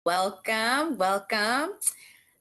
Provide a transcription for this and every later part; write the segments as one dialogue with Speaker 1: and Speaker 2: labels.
Speaker 1: Welcome, welcome.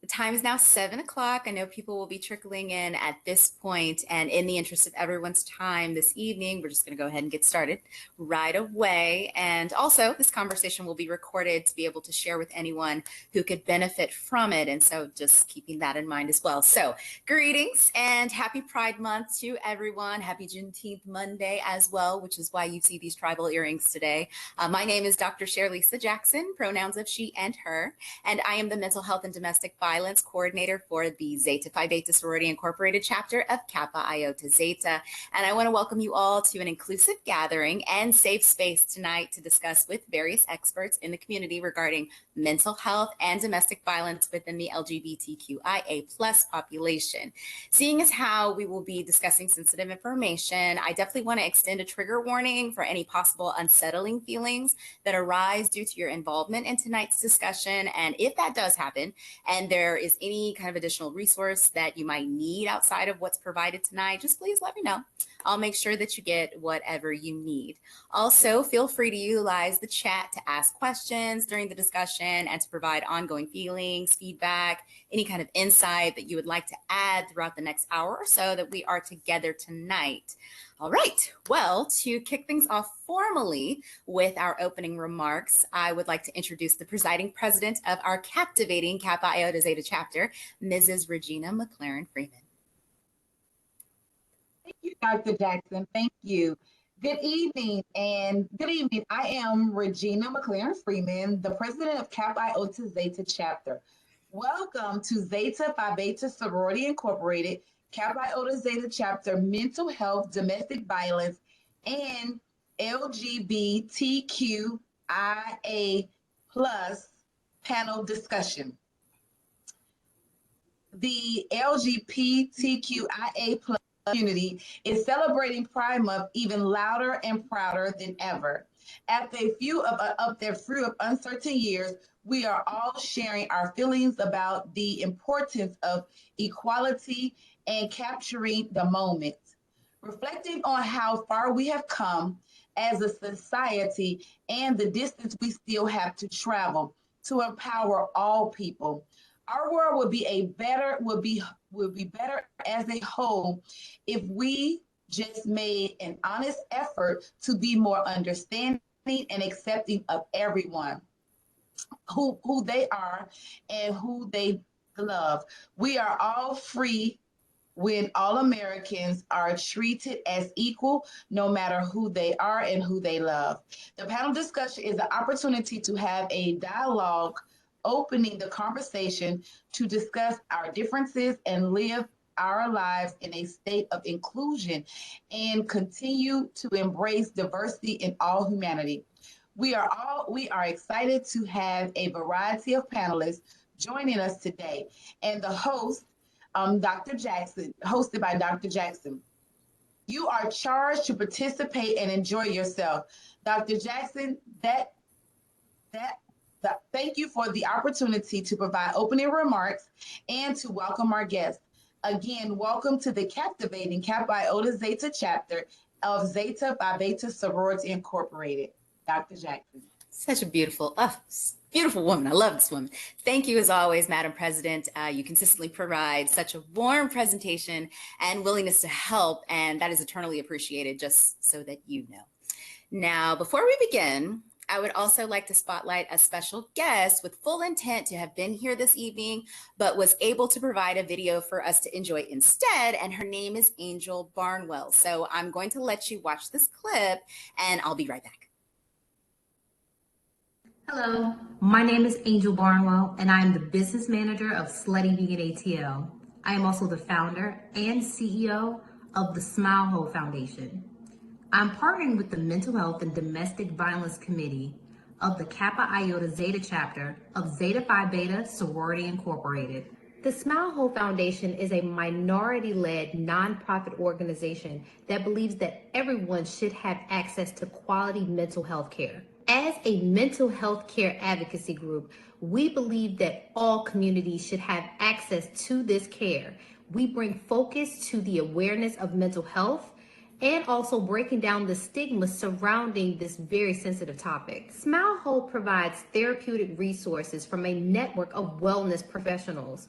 Speaker 1: The time is now 7 o'clock. I know people will be trickling in at this point, and in the interest of everyone's time this evening, we're just going to go ahead and get started right away. And also, this conversation will be recorded to be able to share with anyone who could benefit from it. And so just keeping that in mind as well. So greetings and happy Pride Month to everyone. Happy Juneteenth Monday as well, which is why you see these tribal earrings today. My name is Dr. Sherlisa Jackson, pronouns of she and her, and I am the Mental Health and Domestic Violence Coordinator for the Zeta Phi Beta Sorority Incorporated chapter of Kappa Iota Zeta. And I want to welcome you all to an inclusive gathering and safe space tonight to discuss with various experts in the community regarding mental health and domestic violence within the LGBTQIA plus population. Seeing as how we will be discussing sensitive information, I definitely want to extend a trigger warning for any possible unsettling feelings that arise due to your involvement in tonight's discussion. And if that does happen, and there is any kind of additional resource that you might need outside of what's provided tonight, just please let me know. I'll make sure that you get whatever you need. Also, feel free to utilize the chat to ask questions during the discussion and to provide ongoing feelings, feedback, any kind of insight that you would like to add throughout the next hour or so that we are together tonight. All right, well, to kick things off formally with our opening remarks, I would like to introduce the presiding president of our captivating Kappa Iota Zeta chapter, Mrs. Regina McLaren Freeman.
Speaker 2: Thank you, Dr. Jackson. Thank you. Good evening. I am Regina McLaren Freeman, the president of Kappa Iota Zeta chapter. Welcome to Zeta Phi Beta Sorority Incorporated, Kappa Iota Zeta chapter, mental health, domestic violence, and LGBTQIA plus panel discussion. The LGBTQIA plus community is celebrating Pride Month even louder and prouder than ever. After a few of their few uncertain years, we are all sharing our feelings about the importance of equality and capturing the moment. Reflecting on how far we have come as a society and the distance we still have to travel to empower all people. Our world would be better as a whole if we just made an honest effort to be more understanding and accepting of everyone, who they are and who they love. We are all free when all Americans are treated as equal, no matter who they are and who they love. The panel discussion is an opportunity to have a dialogue, opening the conversation to discuss our differences and live our lives in a state of inclusion and continue to embrace diversity in all humanity. We are excited to have a variety of panelists joining us today, and the host, Dr. Jackson, hosted by Dr. Jackson. You are charged to participate and enjoy yourself. Dr. Jackson, thank you for the opportunity to provide opening remarks and to welcome our guests. Again, welcome to the captivating Kappa Iota Zeta chapter of Zeta Phi Beta Sorority Incorporated. Dr. Jackson.
Speaker 1: Such a beautiful woman. I love this woman. Thank you as always, Madam President. You consistently provide such a warm presentation and willingness to help, and that is eternally appreciated, just so that you know. Now, before we begin, I would also like to spotlight a special guest with full intent to have been here this evening, but was able to provide a video for us to enjoy instead, and her name is Angel Barnwell. So I'm going to let you watch this clip, and I'll be right back.
Speaker 3: Hello, my name is Angel Barnwell, and I am the business manager of Slutty Vegan ATL. I am also the founder and CEO of the Smile Hole Foundation. I'm partnering with the Mental Health and Domestic Violence Committee of the Kappa Iota Zeta chapter of Zeta Phi Beta Sorority Incorporated. The Smile Hole Foundation is a minority-led nonprofit organization that believes that everyone should have access to quality mental health care. As a mental health care advocacy group, we believe that all communities should have access to this care. We bring focus to the awareness of mental health and also breaking down the stigma surrounding this very sensitive topic. Smile Whole provides therapeutic resources from a network of wellness professionals,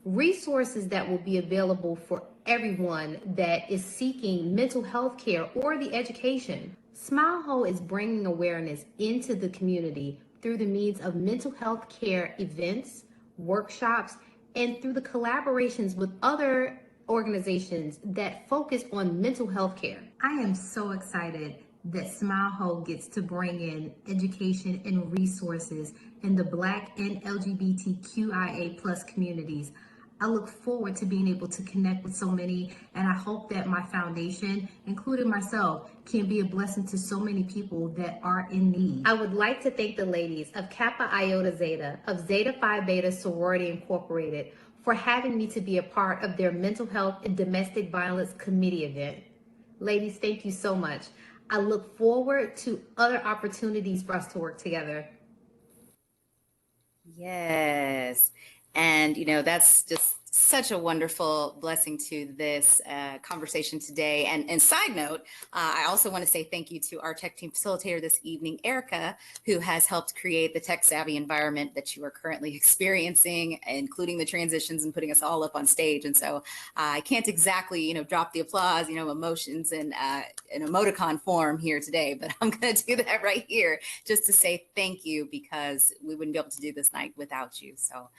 Speaker 3: resources that will be available for everyone that is seeking mental health care or the education. Smile Whole is bringing awareness into the community through the means of mental health care events, workshops, and through the collaborations with other organizations that focus on mental health care. I am so excited that Smile Whole gets to bring in education and resources in the Black and LGBTQIA plus communities. I look forward to being able to connect with so many, and I hope that my foundation, including myself, can be a blessing to so many people that are in need. I would like to thank the ladies of Kappa, Iota, Zeta, of Zeta Phi Beta Sorority Incorporated for having me to be a part of their mental health and domestic violence committee event. Ladies, thank you so much. I look forward to other opportunities for us to work together.
Speaker 1: Yes. And, that's just such a wonderful blessing to this conversation today. And side note, I also want to say thank you to our tech team facilitator this evening, Erica, who has helped create the tech savvy environment that you are currently experiencing, including the transitions and putting us all up on stage. And so I can't exactly, drop the applause, emotions in an emoticon form here today, but I'm going to do that right here just to say thank you, because we wouldn't be able to do this night without you. So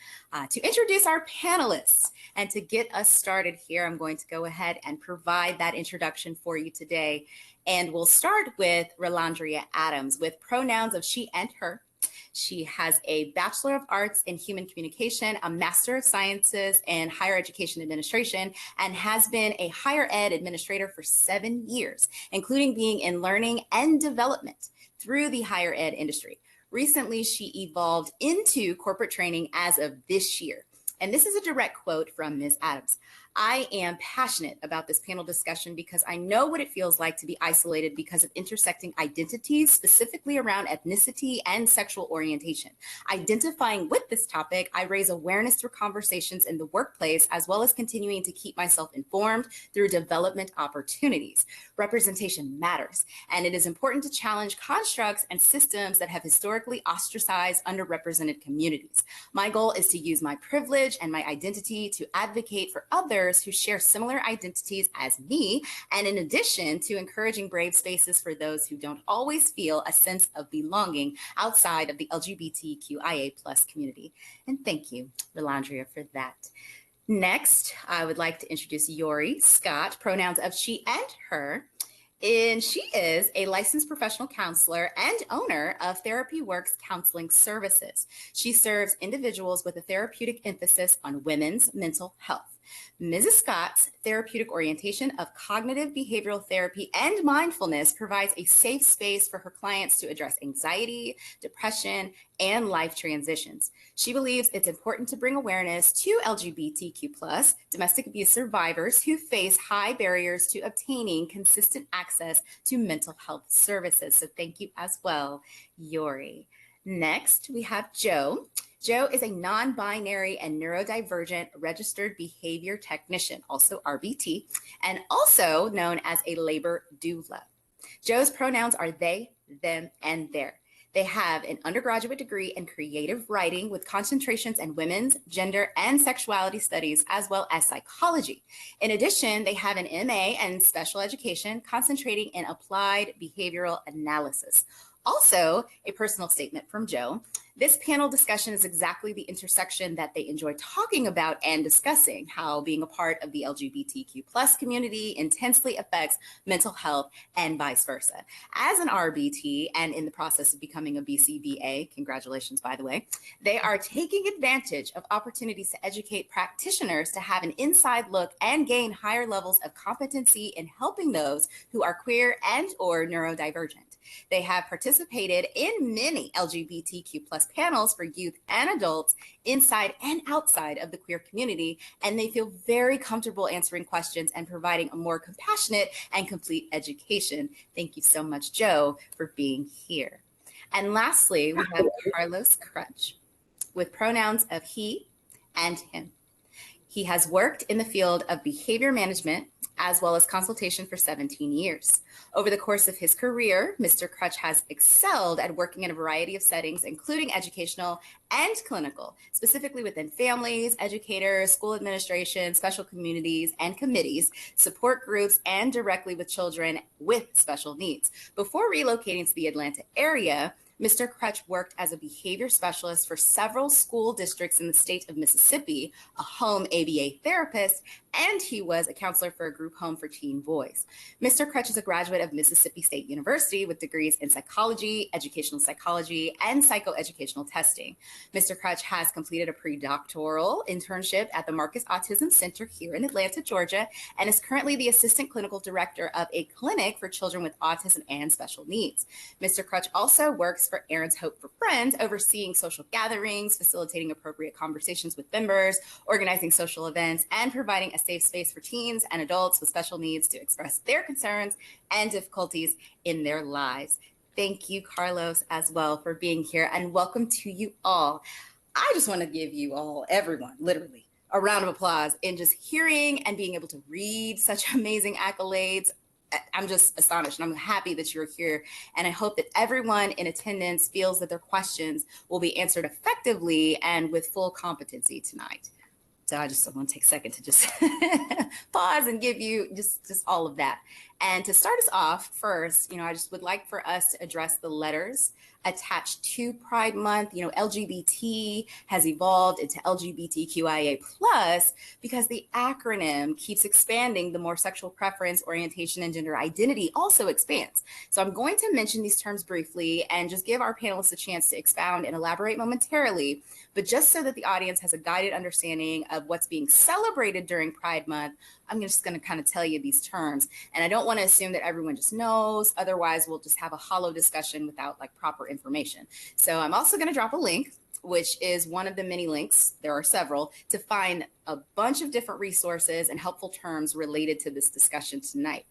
Speaker 1: to introduce our panelists, and to get us started here, I'm going to go ahead and provide that introduction for you today. And we'll start with Rolandria Adams with pronouns of she and her. She has a Bachelor of Arts in Human Communication, a Master of Sciences in Higher Education Administration, and has been a higher ed administrator for 7 years, including being in learning and development through the higher ed industry. Recently, she evolved into corporate training as of this year. And this is a direct quote from Ms. Adams. I am passionate about this panel discussion because I know what it feels like to be isolated because of intersecting identities, specifically around ethnicity and sexual orientation. Identifying with this topic, I raise awareness through conversations in the workplace, as well as continuing to keep myself informed through development opportunities. Representation matters, and it is important to challenge constructs and systems that have historically ostracized underrepresented communities. My goal is to use my privilege and my identity to advocate for others who share similar identities as me, and in addition to encouraging brave spaces for those who don't always feel a sense of belonging outside of the LGBTQIA plus community. And thank you, Rolandria, for that. Next, I would like to introduce Yori Scott, pronouns of she and her. And she is a licensed professional counselor and owner of Therapy Works Counseling Services. She serves individuals with a therapeutic emphasis on women's mental health. Mrs. Scott's therapeutic orientation of cognitive behavioral therapy and mindfulness provides a safe space for her clients to address anxiety, depression, and life transitions. She believes it's important to bring awareness to LGBTQ+ domestic abuse survivors who face high barriers to obtaining consistent access to mental health services. So thank you as well, Yori. Next, we have Joe. Joe is a non-binary and neurodivergent registered behavior technician, also RBT, and also known as a labor doula. Joe's pronouns are they, them, and their. They have an undergraduate degree in creative writing with concentrations in women's, gender, and sexuality studies, as well as psychology. In addition, they have an MA in special education, concentrating in applied behavioral analysis. Also, a personal statement from Joe. This panel discussion is exactly the intersection that they enjoy talking about and discussing, how being a part of the LGBTQ+ community intensely affects mental health and vice versa. As an RBT and in the process of becoming a BCBA, congratulations, by the way, they are taking advantage of opportunities to educate practitioners to have an inside look and gain higher levels of competency in helping those who are queer and or neurodivergent. They have participated in many LGBTQ+ panels for youth and adults inside and outside of the queer community, and they feel very comfortable answering questions and providing a more compassionate and complete education. Thank you so much, Joe, for being here. And lastly, we have Carlos Crutch with pronouns of he and him. He has worked in the field of behavior management as well as consultation for 17 years. Over the course of his career, Mr. Crutch has excelled at working in a variety of settings, including educational and clinical, specifically within families, educators, school administration, special communities and committees, support groups, and directly with children with special needs. Before relocating to the Atlanta area, Mr. Crutch worked as a behavior specialist for several school districts in the state of Mississippi, a home ABA therapist, and he was a counselor for a group home for teen boys. Mr. Crutch is a graduate of Mississippi State University with degrees in psychology, educational psychology, and psychoeducational testing. Mr. Crutch has completed a pre-doctoral internship at the Marcus Autism Center here in Atlanta, Georgia, and is currently the assistant clinical director of a clinic for children with autism and special needs. Mr. Crutch also works for Aaron's Hope for Friends, overseeing social gatherings, facilitating appropriate conversations with members, organizing social events, and providing a safe space for teens and adults with special needs to express their concerns and difficulties in their lives. Thank you, Carlos, as well, for being here, and welcome to you all. I just want to give you all, everyone, literally, a round of applause in just hearing and being able to read such amazing accolades. I'm just astonished, and I'm happy that you're here. And I hope that everyone in attendance feels that their questions will be answered effectively and with full competency tonight. So I just want to take a second to just pause and give you just all of that. And to start us off first, I just would like for us to address the letters attached to Pride Month. LGBT has evolved into LGBTQIA plus because the acronym keeps expanding. The more sexual preference, orientation, and gender identity also expands. So I'm going to mention these terms briefly and just give our panelists a chance to expound and elaborate momentarily. But just so that the audience has a guided understanding of what's being celebrated during Pride Month, I'm just going to kind of tell you these terms. And I don't want to assume that everyone just knows. Otherwise, we'll just have a hollow discussion without proper information. So I'm also going to drop a link, which is one of the many links, there are several, to find a bunch of different resources and helpful terms related to this discussion tonight.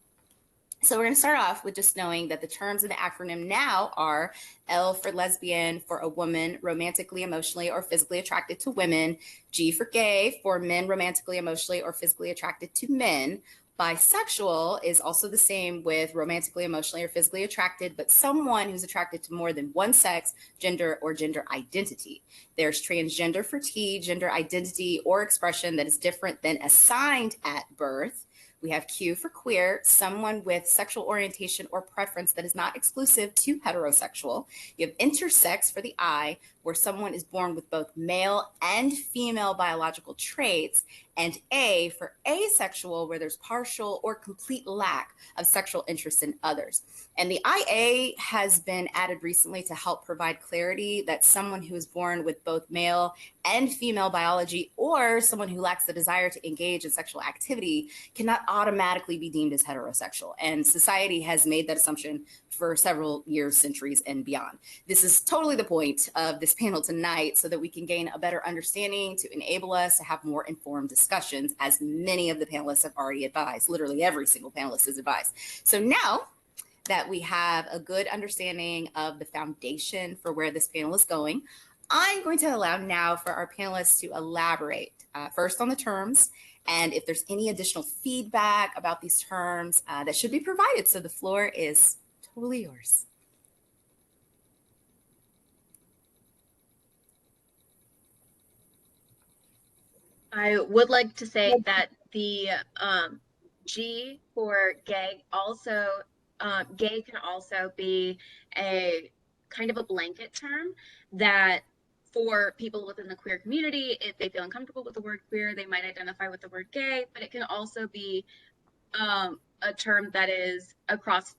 Speaker 1: So we're going to start off with just knowing that the terms in the acronym now are L for lesbian, for a woman romantically, emotionally, or physically attracted to women. G for gay, for men romantically, emotionally, or physically attracted to men. Bisexual is also the same with romantically, emotionally, or physically attracted, but someone who's attracted to more than one sex, gender, or gender identity. There's transgender for T, gender identity or expression that is different than assigned at birth. We have Q for queer, someone with sexual orientation or preference that is not exclusive to heterosexual. You have intersex for the I, where someone is born with both male and female biological traits, and A for asexual, where there's partial or complete lack of sexual interest in others. And the IA has been added recently to help provide clarity that someone who is born with both male and female biology, or someone who lacks the desire to engage in sexual activity, cannot automatically be deemed as heterosexual. And society has made that assumption for several years, centuries, and beyond. This is totally the point of this panel tonight, so that we can gain a better understanding to enable us to have more informed discussions, as many of the panelists have already advised. Literally every single panelist has advised. So now that we have a good understanding of the foundation for where this panel is going, I'm going to allow now for our panelists to elaborate first on the terms, and if there's any additional feedback about these terms that should be provided. So the floor is totally yours.
Speaker 4: I would like to say that the G for gay also, gay can also be a kind of a blanket term that for people within the queer community, if they feel uncomfortable with the word queer, they might identify with the word gay, but it can also be a term that is across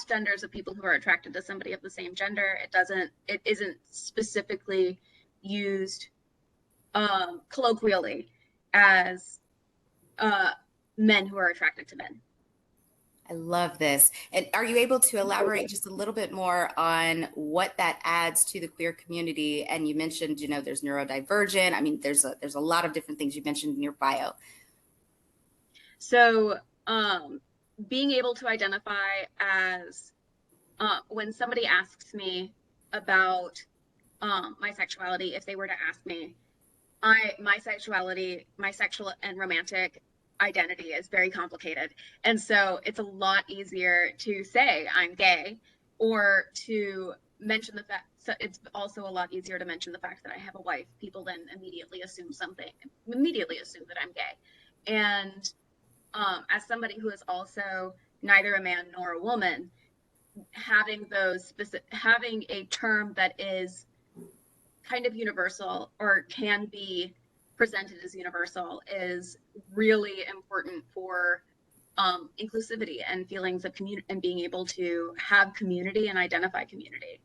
Speaker 4: genders of people who are attracted to somebody of the same gender. It isn't specifically used colloquially as men who are attracted to men.
Speaker 1: I love this. And are you able to elaborate just a little bit more on what that adds to the queer community? And you mentioned, there's neurodivergent. I mean, there's a lot of different things you mentioned in your bio.
Speaker 4: So being able to identify as, when somebody asks me about my sexuality, if they were to ask me, my sexual and romantic identity is very complicated. And so it's a lot easier to say I'm gay, or to mention the fact. So it's also a lot easier to mention the fact that I have a wife. People then immediately assume that I'm gay. And as somebody who is also neither a man nor a woman, having a term that is kind of universal, or can be presented as universal, is really important for inclusivity and feelings of community, and being able to have community and identify community.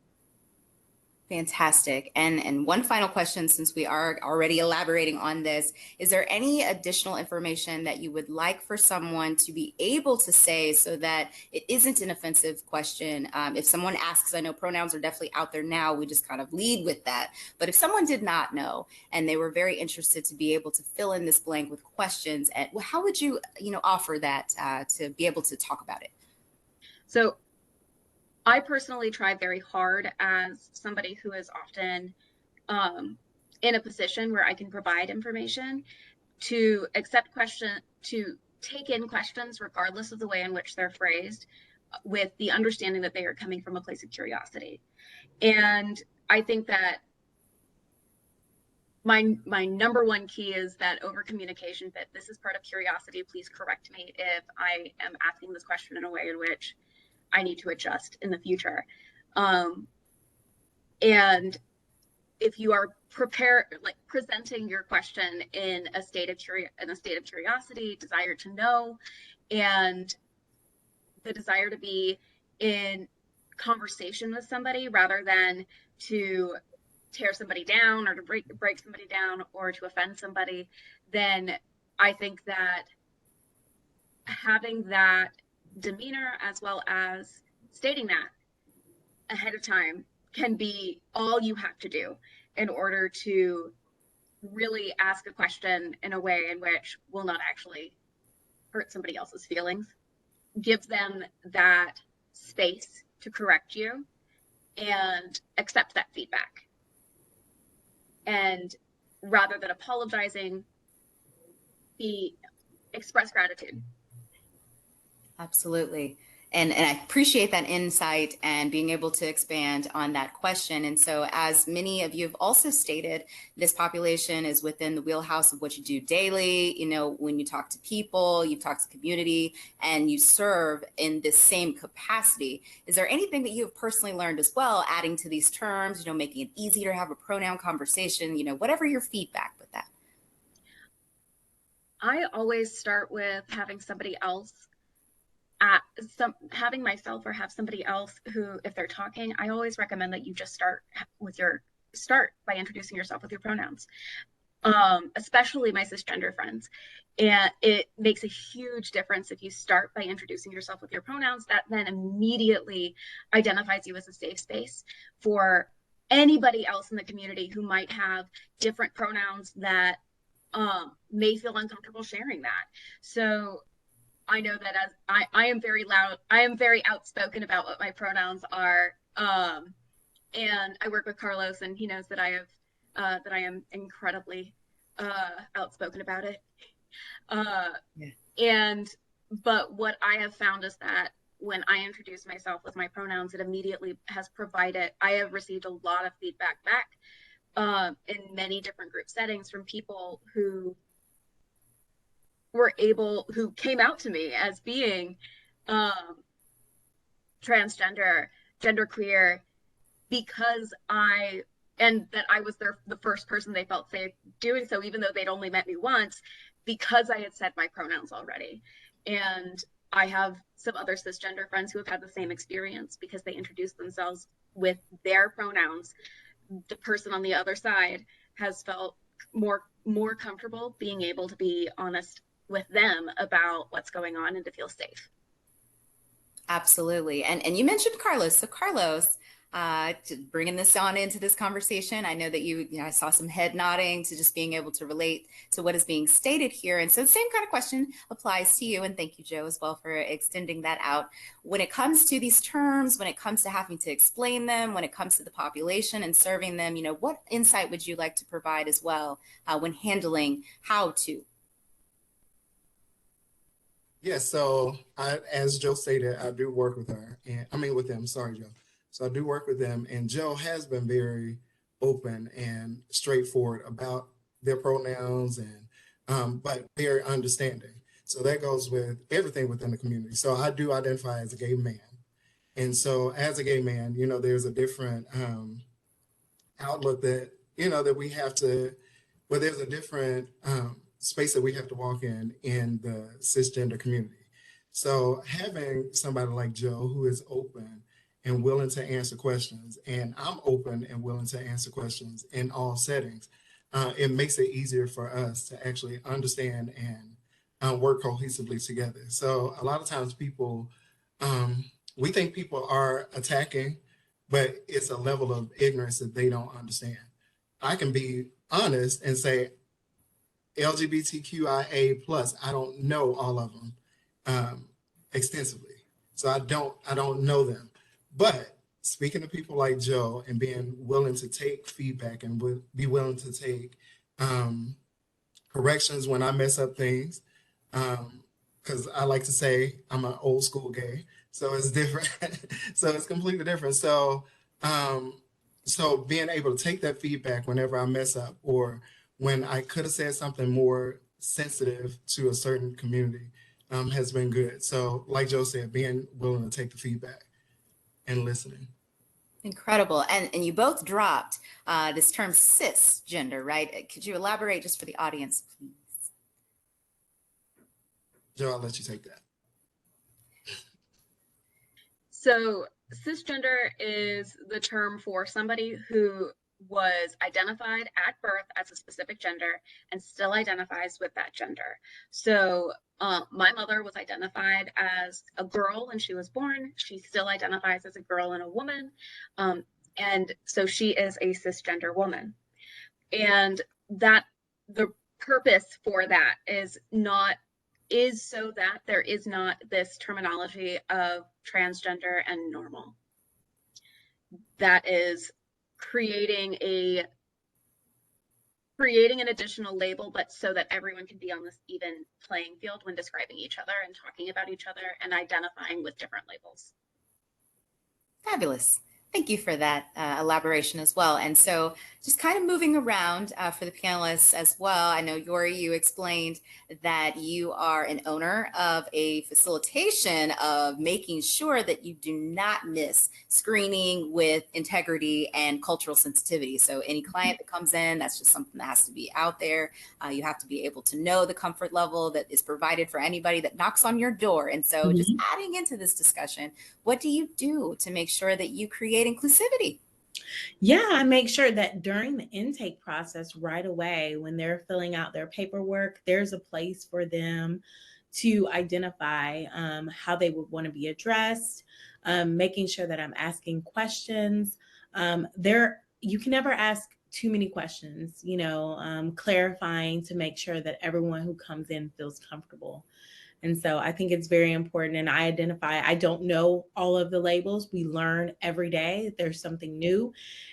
Speaker 1: Fantastic. And one final question, since we are already elaborating on this, is there any additional information that you would like for someone to be able to say so that it isn't an offensive question? If someone asks, I know pronouns are definitely out there now, we just kind of lead with that. But if someone did not know and they were very interested to be able to fill in this blank with questions, and how would you, offer that to be able to talk about it?
Speaker 4: So I personally try very hard, as somebody who is often in a position where I can provide information, to take in questions regardless of the way in which they're phrased, with the understanding that they are coming from a place of curiosity. And I think that my number one key is that over communication, that this is part of curiosity. Please correct me if I am asking this question in a way in which I need to adjust in the future. And if you are presenting your question in a state of curiosity, desire to know, and the desire to be in conversation with somebody rather than to tear somebody down, or to break somebody down, or to offend somebody, then I think that having that demeanor, as well as stating that ahead of time, can be all you have to do in order to really ask a question in a way in which will not actually hurt somebody else's feelings, gives them that space to correct you and accept that feedback. And rather than apologizing, express gratitude.
Speaker 1: Absolutely. And I appreciate that insight and being able to expand on that question. And so, as many of you have also stated, this population is within the wheelhouse of what you do daily. When you talk to people, you talk to community, and you serve in this same capacity. Is there anything that you have personally learned as well, adding to these terms, making it easier to have a pronoun conversation, whatever your feedback with that?
Speaker 4: I always start with having somebody else having myself, or have somebody else who, if they're talking, I always recommend that you just start by introducing yourself with your pronouns, especially my cisgender friends. And it makes a huge difference if you start by introducing yourself with your pronouns. That then immediately identifies you as a safe space for anybody else in the community who might have different pronouns that may feel uncomfortable sharing that. So I know that, as I am very loud, I am very outspoken about what my pronouns are. And I work with Carlos, and he knows that I am incredibly outspoken about it. But what I have found is that when I introduce myself with my pronouns, it immediately I have received a lot of feedback back in many different group settings from people who came out to me as being transgender, genderqueer, because I was the first person they felt safe doing so, even though they'd only met me once, because I had said my pronouns already. And I have some other cisgender friends who have had the same experience, because they introduced themselves with their pronouns. The person on the other side has felt more comfortable being able to be honest with them about what's going on, and to feel safe.
Speaker 1: Absolutely. And you mentioned Carlos. So Carlos, bringing this on into this conversation, I know that I saw some head nodding to just being able to relate to what is being stated here. And so the same kind of question applies to you. And thank you, Joe, as well, for extending that out. When it comes to these terms, when it comes to having to explain them, when it comes to the population and serving them, what insight would you like to provide as well when handling how to?
Speaker 5: Yes, so as Joe stated, I do work with her, and I mean with them. Sorry, Joe. So I do work with them, and Joe has been very open and straightforward about their pronouns, and but very understanding. So that goes with everything within the community. So I do identify as a gay man, and so as a gay man, there's a different outlook that that we have to, well, there's a different space that we have to walk in the cisgender community. So having somebody like Joe who is open and willing to answer questions, and I'm open and willing to answer questions in all settings, it makes it easier for us to actually understand and work cohesively together. So a lot of times um, we think people are attacking, but it's a level of ignorance that they don't understand. I can be honest and say LGBTQIA plus. I don't know all of them extensively, so I don't know them. But speaking to people like Joe and being willing to take feedback and be willing to take um, corrections when I mess up things, because I like to say I'm an old school gay, so it's different. So it's completely different. Um, so being able to take that feedback whenever I mess up, or when I could have said something more sensitive to a certain community, has been good. So, like Joe said, being willing to take the feedback and listening.
Speaker 1: Incredible. And you both dropped this term cisgender, right? Could you elaborate just for the audience, please?
Speaker 5: Joe, I'll let you take that.
Speaker 4: So cisgender is the term for somebody who was identified at birth as a specific gender and still identifies with that gender. So my mother was identified as a girl when she was born. She still identifies as a girl and a woman. And so she is a cisgender woman. And that the purpose for that is so that there is not this terminology of transgender and normal. That is creating an additional label, but so that everyone can be on this even playing field when describing each other and talking about each other and identifying with different labels.
Speaker 1: Fabulous. Thank you for that elaboration as well. And so just kind of moving around for the panelists as well. I know, Yori, you explained that you are an owner of a facilitation of making sure that you do not miss screening with integrity and cultural sensitivity. So any client that comes in, that's just something that has to be out there. You have to be able to know the comfort level that is provided for anybody that knocks on your door. And so just adding into this discussion, what do you do to make sure that you create inclusivity?
Speaker 6: Yeah, I make sure that during the intake process right away, when they're filling out their paperwork, there's a place for them to identify how they would want to be addressed, making sure that I'm asking questions. You can never ask too many questions, clarifying to make sure that everyone who comes in feels comfortable. And so I think it's very important. And I don't know all of the labels. We learn every day. There's something new.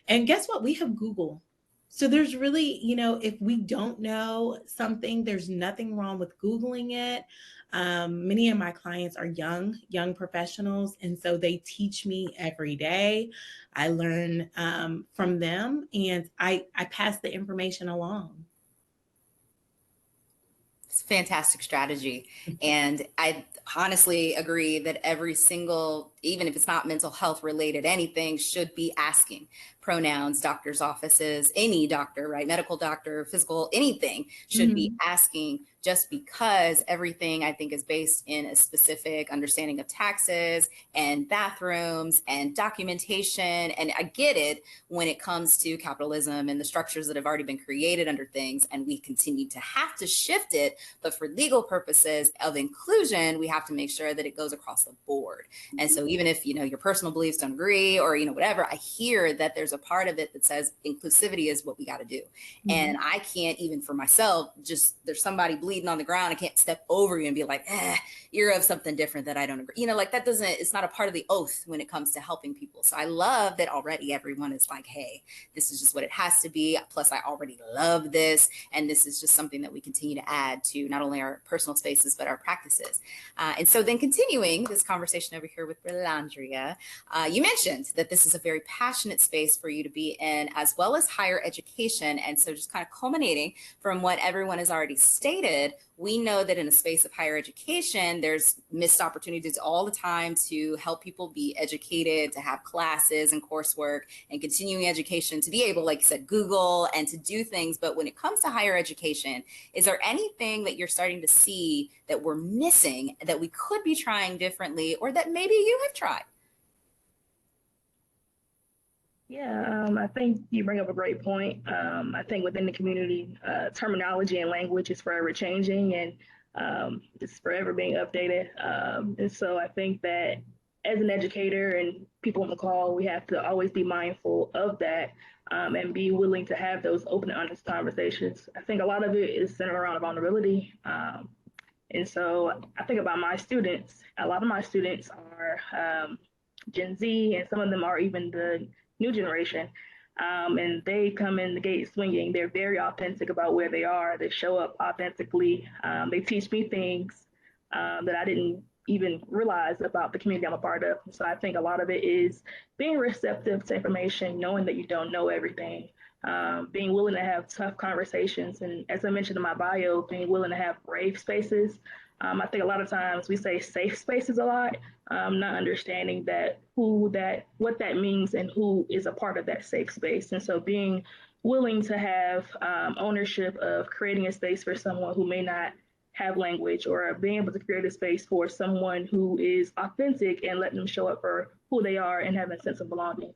Speaker 6: And guess what? We have Google. So there's really, if we don't know something, there's nothing wrong with Googling it. Many of my clients are young professionals. And so they teach me every day. I learn from them, and I pass the information along.
Speaker 1: It's a fantastic strategy. And I honestly agree that every single, even if it's not mental health related, anything should be asking pronouns, doctor's offices, any doctor, right? Medical doctor, physical, anything should be asking, just because everything I think is based in a specific understanding of taxes and bathrooms and documentation. And I get it when it comes to capitalism and the structures that have already been created under things, and we continue to have to shift it. But for legal purposes of inclusion, we have to make sure that it goes across the board. And so even if, your personal beliefs don't agree or, whatever, I hear that there's a part of it that says inclusivity is what we got to do. Mm-hmm. And I can't, even for myself, just there's somebody bleeding on the ground. I can't step over you and be like, you're of something different that I don't agree. That doesn't, it's not a part of the oath when it comes to helping people. So I love that already everyone is like, hey, this is just what it has to be. Plus, I already love this. And this is just something that we continue to add to not only our personal spaces, but our practices. And so then continuing this conversation over here with Relandria, you mentioned that this is a very passionate space for you to be in, as well as higher education. And so just kind of culminating from what everyone has already stated, we know that in a space of higher education, there's missed opportunities all the time to help people be educated, to have classes and coursework and continuing education, to be able, like you said, Google and to do things. But when it comes to higher education, is there anything that you're starting to see that we're missing that we could be trying differently, or that maybe you have tried?
Speaker 7: Yeah, I think you bring up a great point. I think within the community, terminology and language is forever changing, and it's forever being updated. And so I think that as an educator and people on the call, we have to always be mindful of that, and be willing to have those open and honest conversations. I think a lot of it is centered around vulnerability. And so I think about my students. A lot of my students are Gen Z, and some of them are even the new generation, and they come in the gate swinging. They're very authentic about where they are. They show up authentically. They teach me things that I didn't even realize about the community I'm a part of. So I think a lot of it is being receptive to information, knowing that you don't know everything, being willing to have tough conversations. And as I mentioned in my bio, being willing to have brave spaces. I think a lot of times we say safe spaces a lot, not understanding what that means and who is a part of that safe space. And so being willing to have ownership of creating a space for someone who may not have language, or being able to create a space for someone who is authentic and letting them show up for who they are and having a sense of belonging.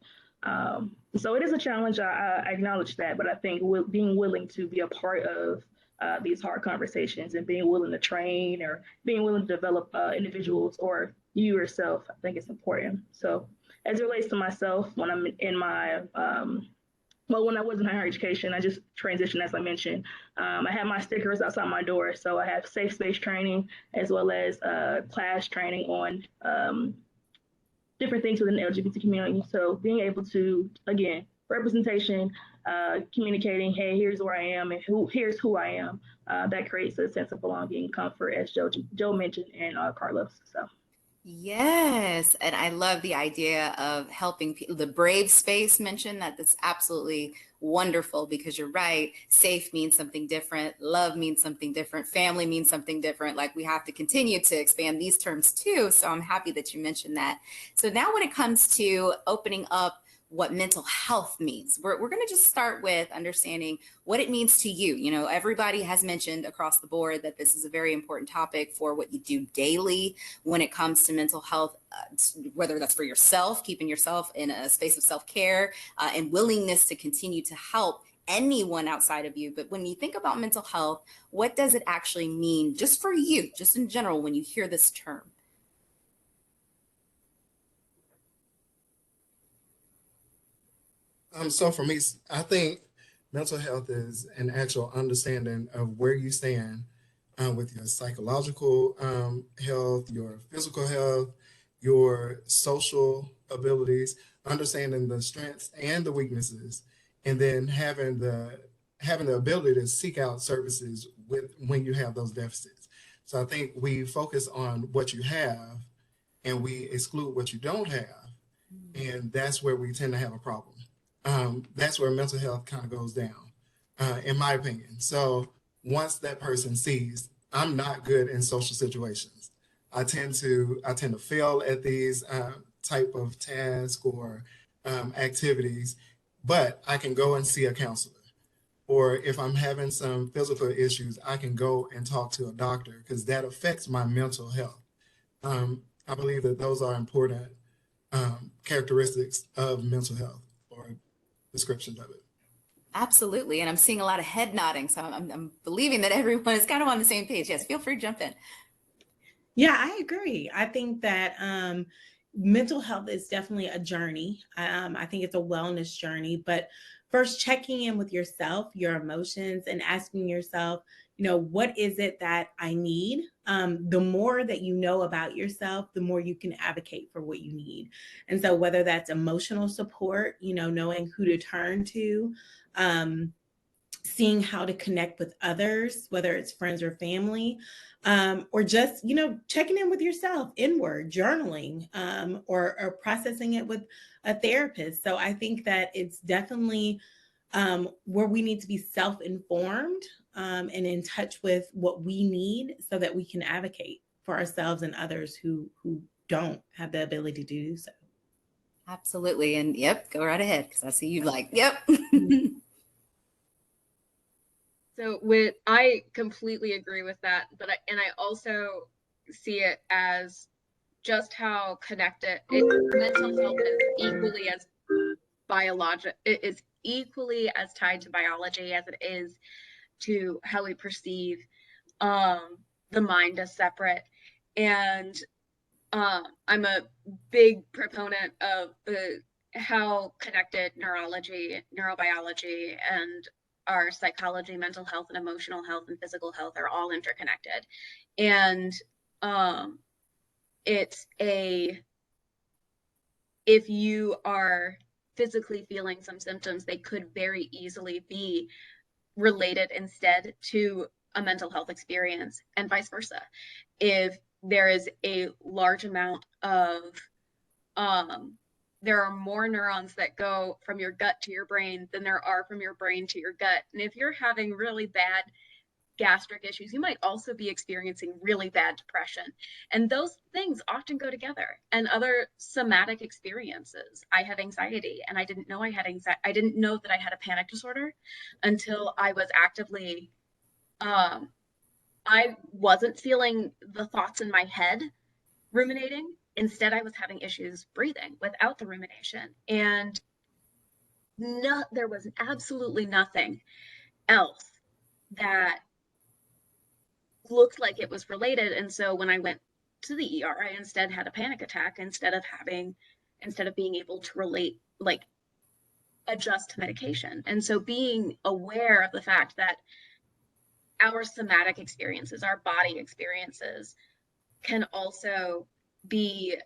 Speaker 7: So it is a challenge. I acknowledge that, but I think being willing to be a part of these hard conversations and being willing to train or being willing to develop individuals or you yourself, I think it's important. So as it relates to myself, when I'm in my, when I was in higher education, I just transitioned, as I mentioned. I have my stickers outside my door. So I have safe space training as well as class training on different things within the LGBT community. So being able to, again, representation, communicating, hey, here's where I am and here's who I am. That creates a sense of belonging and comfort, as Joe mentioned, and Carlos. So.
Speaker 1: Yes. And I love the idea of helping people. The brave space mentioned that's absolutely wonderful, because you're right. Safe means something different. Love means something different. Family means something different. Like, we have to continue to expand these terms too. So I'm happy that you mentioned that. So now when it comes to opening up what mental health means, we're going to just start with understanding what it means to you. Everybody has mentioned across the board that this is a very important topic for what you do daily when it comes to mental health, whether that's for yourself, keeping yourself in a space of self-care, and willingness to continue to help anyone outside of you. But when you think about mental health, what does it actually mean just for you, just in general, when you hear this term?
Speaker 5: So for me, I think mental health is an actual understanding of where you stand with your psychological health, your physical health, your social abilities, understanding the strengths and the weaknesses, and then having the ability to seek out services when you have those deficits. So I think we focus on what you have and we exclude what you don't have, and that's where we tend to have a problem. That's where mental health kind of goes down, in my opinion. So once that person sees I'm not good in social situations, I tend to fail at these type of tasks or activities, but I can go and see a counselor. Or if I'm having some physical issues, I can go and talk to a doctor, because that affects my mental health. I believe that those are important characteristics of mental health, or descriptions of it.
Speaker 1: Absolutely. And I'm seeing a lot of head nodding. So I'm believing that everyone is kind of on the same page. Yes, feel free to jump in.
Speaker 6: Yeah, I agree. I think that mental health is definitely a journey. I think it's a wellness journey, but first checking in with yourself, your emotions, and asking yourself, what is it that I need? The more that you know about yourself, the more you can advocate for what you need. And so whether that's emotional support, knowing who to turn to, seeing how to connect with others, whether it's friends or family, or just, checking in with yourself inward, journaling, or processing it with a therapist. So I think that it's definitely where we need to be self-informed, and in touch with what we need so that we can advocate for ourselves and others who don't have the ability to do so.
Speaker 1: Absolutely. And yep, go right ahead, because I see you like, yep.
Speaker 4: So I completely agree with that, but I also see it as just how connected mental health is equally as it is equally as tied to biology as it is to how we perceive the mind as separate. And I'm a big proponent of how connected neurology, neurobiology, and our psychology, mental health, and emotional health, and physical health are all interconnected. And if you are physically feeling some symptoms, they could very easily be related instead to a mental health experience, and vice versa. If there is a large amount of there are more neurons that go from your gut to your brain than there are from your brain to your gut. And if you're having really bad gastric issues, you might also be experiencing really bad depression. And those things often go together. And other somatic experiences. I have anxiety, and I didn't know I had anxiety. I didn't know that I had a panic disorder until I was actively, I wasn't feeling the thoughts in my head ruminating. Instead, I was having issues breathing without the rumination. And there was absolutely nothing else that looked like it was related. And so when I went to the ER, I instead had a panic attack instead of being able to relate, like adjust to medication. And so being aware of the fact that our somatic experiences, our body experiences, can also be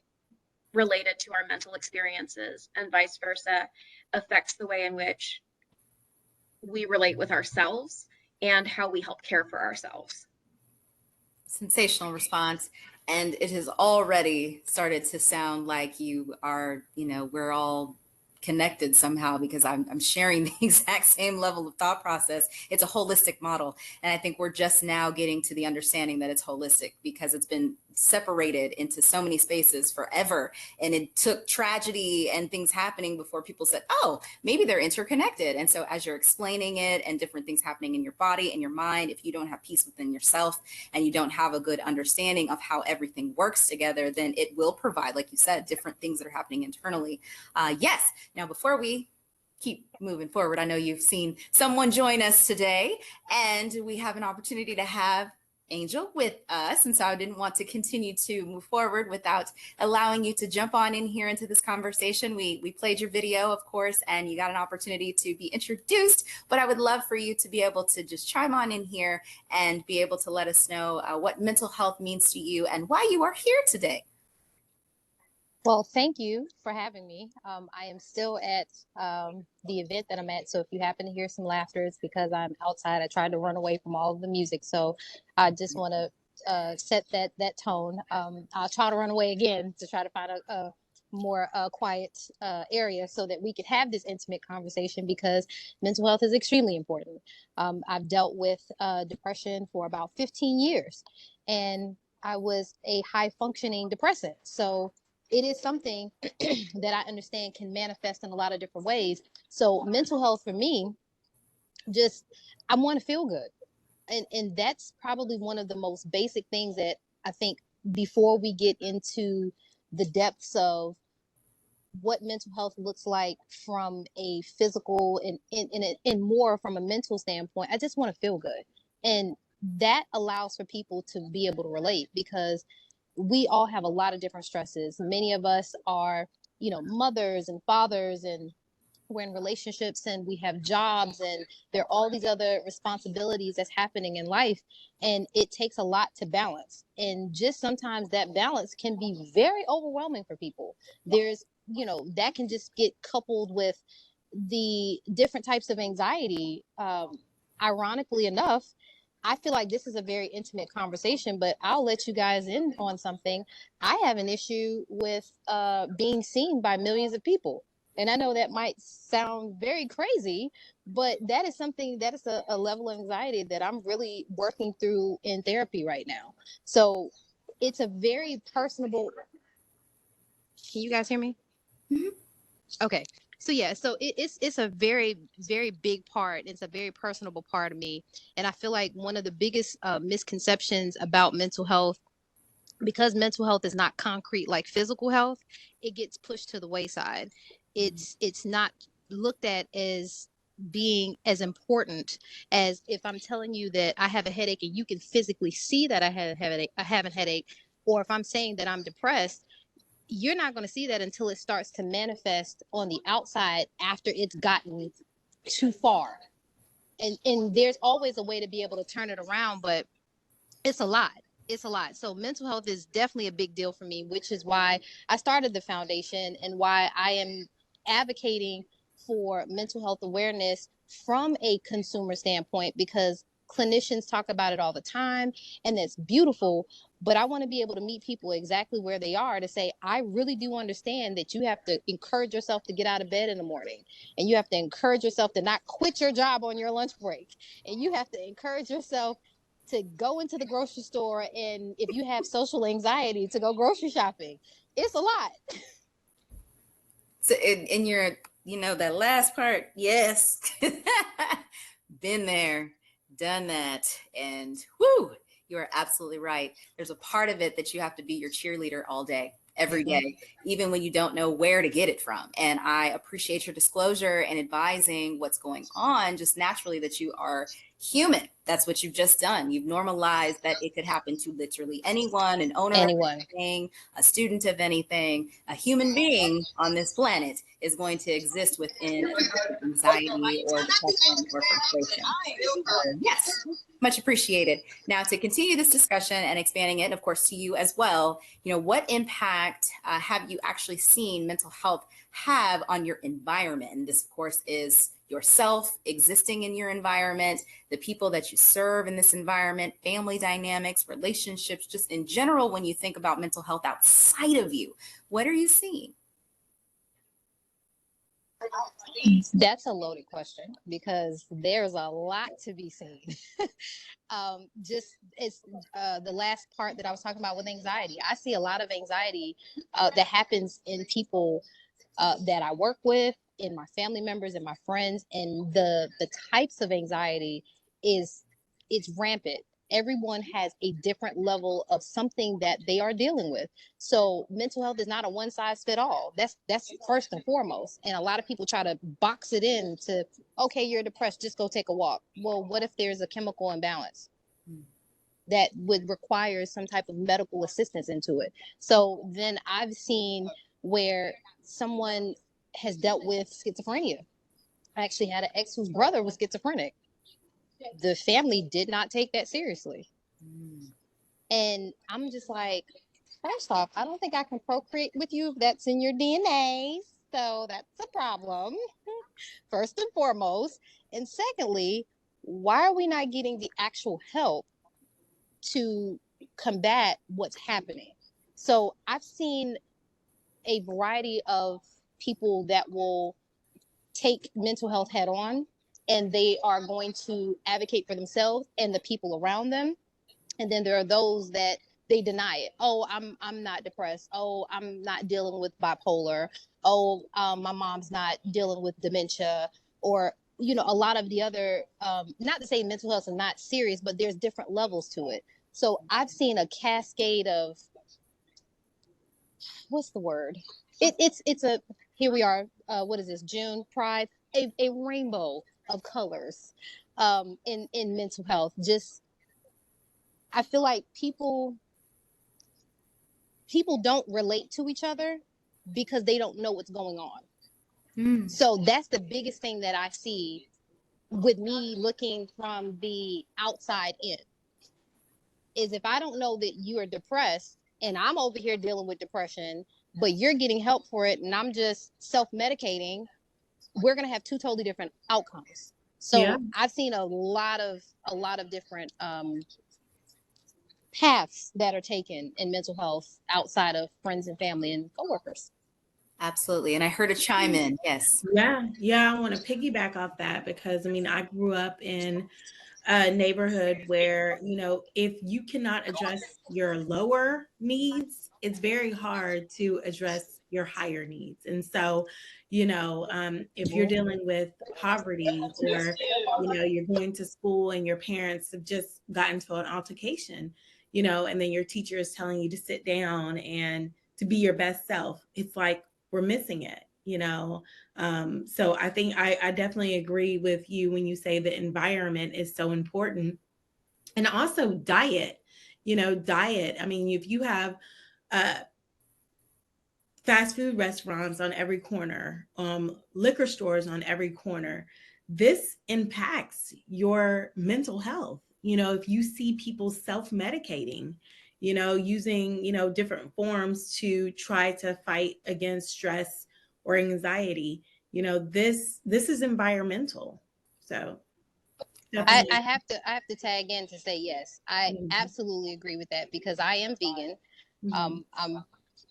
Speaker 4: related to our mental experiences, and vice versa, affects the way in which we relate with ourselves and how we help care for ourselves.
Speaker 1: Sensational response. And it has already started to sound like you are, we're all connected somehow, because I'm sharing the exact same level of thought process. It's a holistic model. And I think we're just now getting to the understanding that it's holistic, because it's been separated into so many spaces forever. And it took tragedy and things happening before people said, oh, maybe they're interconnected. And so as you're explaining it and different things happening in your body and your mind, if you don't have peace within yourself and you don't have a good understanding of how everything works together, then it will provide, like you said, different things that are happening internally. Yes. Now, before we keep moving forward, I know you've seen someone join us today, and we have an opportunity to have Angel with us. And so I didn't want to continue to move forward without allowing you to jump on in here into this conversation. We played your video, of course, and you got an opportunity to be introduced, but I would love for you to be able to just chime on in here and be able to let us know what mental health means to you and why you are here today.
Speaker 8: Well, thank you for having me. I am still at the event that I'm at. So if you happen to hear some laughter, it's because I'm outside. I tried to run away from all of the music. So I just want to set that tone. I'll try to run away again to try to find a more quiet area so that we could have this intimate conversation, because mental health is extremely important. I've dealt with depression for about 15 years, and I was a high functioning depressant. So it is something that I understand can manifest in a lot of different ways. So mental health for me, I want to feel good. And that's probably one of the most basic things that I think, before we get into the depths of what mental health looks like from a physical and more from a mental standpoint, I just want to feel good. And that allows for people to be able to relate, because we all have a lot of different stresses. Many of us are, mothers and fathers, and we're in relationships, and we have jobs, and there are all these other responsibilities that's happening in life, and it takes a lot to balance. And just sometimes that balance can be very overwhelming for people. There's, that can just get coupled with the different types of anxiety. Ironically enough, I feel like this is a very intimate conversation, but I'll let you guys in on something. I have an issue with being seen by millions of people. And I know that might sound very crazy, but that is something, that is a level of anxiety that I'm really working through in therapy right now. So it's a very personable. Can you guys hear me?
Speaker 1: Mhm.
Speaker 8: Okay. So yeah, so it's a very, very big part. It's a very personable part of me. And I feel like one of the biggest misconceptions about mental health, because mental health is not concrete like physical health, it gets pushed to the wayside. It's not looked at as being as important as if I'm telling you that I have a headache and you can physically see that I have a headache, or if I'm saying that I'm depressed, you're not going to see that until it starts to manifest on the outside after it's gotten too far. And there's always a way to be able to turn it around, but it's a lot. It's a lot. So mental health is definitely a big deal for me, which is why I started the foundation and why I am advocating for mental health awareness from a consumer standpoint, because clinicians talk about it all the time, and it's beautiful. But I want to be able to meet people exactly where they are to say, I really do understand that you have to encourage yourself to get out of bed in the morning, and you have to encourage yourself to not quit your job on your lunch break, and you have to encourage yourself to go into the grocery store, and if you have social anxiety, to go grocery shopping. It's a lot.
Speaker 1: So in your, that last part, yes. Been there, done that. And whoo, you are absolutely right. There's a part of it that you have to be your cheerleader all day, every day, even when you don't know where to get it from. And I appreciate your disclosure and advising what's going on, just naturally, that you are human. That's what you've just done. You've normalized that it could happen to literally anyone, an owner of anything, a student of anything, a human being on this planet is going to exist within anxiety or depression or frustration. Yes, much appreciated. Now, to continue this discussion and expanding it, and of course to you as well, what impact have you actually seen mental health have on your environment? And this, of course, is yourself existing in your environment, the people that you serve in this environment, family dynamics, relationships, just in general, when you think about mental health outside of you, what are you seeing?
Speaker 8: That's a loaded question because there's a lot to be seen. Just it's the last part that I was talking about with anxiety. I see a lot of anxiety that happens in people that I work with, in my family members and my friends, and the types of anxiety it's rampant. Everyone has a different level of something that they are dealing with. So mental health is not a one size fit all. That's first and foremost. And a lot of people try to box it in to, okay, you're depressed, just go take a walk. Well, what if there's a chemical imbalance that would require some type of medical assistance into it? So then I've seen where someone has dealt with schizophrenia. I actually had an ex whose brother was schizophrenic. The family did not take that seriously. And I'm just like, first off, I don't think I can procreate with you if that's in your DNA. So that's a problem, first and foremost. And secondly, why are we not getting the actual help to combat what's happening? So I've seen a variety of people that will take mental health head on, and they are going to advocate for themselves and the people around them. And then there are those that they deny it. Oh, I'm not depressed. Oh, I'm not dealing with bipolar. Oh, my mom's not dealing with dementia, or a lot of the other. Not to say mental health is not serious, but there's different levels to it. So I've seen a cascade of, what's the word? It's a, here we are. What is this? June Pride. A rainbow of colors in mental health. Just, I feel like people people don't relate to each other because they don't know what's going on.
Speaker 1: Mm.
Speaker 8: So that's the biggest thing that I see with me looking from the outside in, is if I don't know that you are depressed and I'm over here dealing with depression, but you're getting help for it and I'm just self-medicating, we're going to have two totally different outcomes. So
Speaker 6: Yeah.
Speaker 8: I've seen a lot of different paths that are taken in mental health outside of friends and family and coworkers.
Speaker 1: Absolutely. And I heard a chime in. Yes.
Speaker 6: Yeah, I want to piggyback off that because I mean, I grew up in a neighborhood where, you know, if you cannot address your lower needs, it's very hard to address your higher needs. And so, you know, if you're dealing with poverty, or, you know, you're going to school and your parents have just gotten into an altercation, you know, and then your teacher is telling you to sit down and to be your best self, it's like we're missing it, you know. So I think I definitely agree with you when you say the environment is so important. And also diet, you know, diet. I mean, if you have uh, fast food restaurants on every corner, liquor stores on every corner, this impacts your mental health. You know, if you see people self-medicating, you know, using, you know, different forms to try to fight against stress or anxiety, you know, this is environmental. So definitely.
Speaker 8: I have to tag in to say yes. I absolutely agree with that because I am vegan.
Speaker 6: Mhm.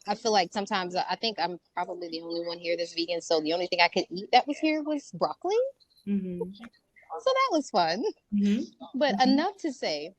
Speaker 8: I feel like sometimes I think I'm probably the only one here that's vegan. So the only thing I could eat that was here was broccoli.
Speaker 6: Mhm.
Speaker 8: So that was fun.
Speaker 6: Mhm.
Speaker 8: But enough to say,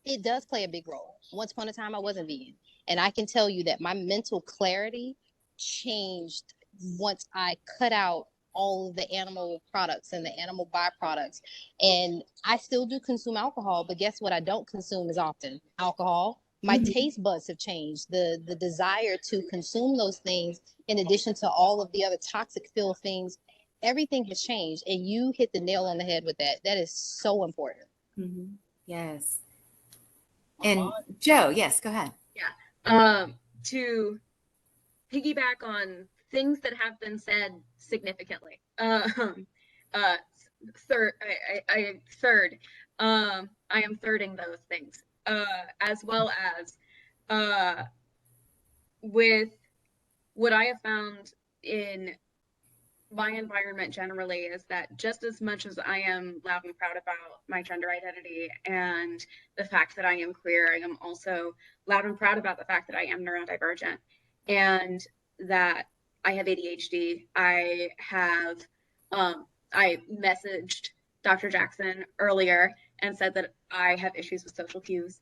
Speaker 8: it does play a big role. Once upon a time, I wasn't vegan. And I can tell you that my mental clarity changed once I cut out all of the animal products and the animal byproducts. And I still do consume alcohol, but guess what? I don't consume as often alcohol. My
Speaker 6: Mhm.
Speaker 8: taste buds have changed. The desire to consume those things, in addition to all of the other toxic filled things, everything has changed. And you hit the nail on the head with that. That is so important.
Speaker 6: Mhm.
Speaker 1: Yes. And Joe, yes, go ahead.
Speaker 4: Yeah. To piggyback on things that have been said significantly. Third, I am thirding those things, as well as with what I have found in my environment generally is that just as much as I am loud and proud about my gender identity and the fact that I am queer, I am also loud and proud about the fact that I am neurodivergent and that I have ADHD. I messaged Dr. Jackson earlier and said that I have issues with social cues.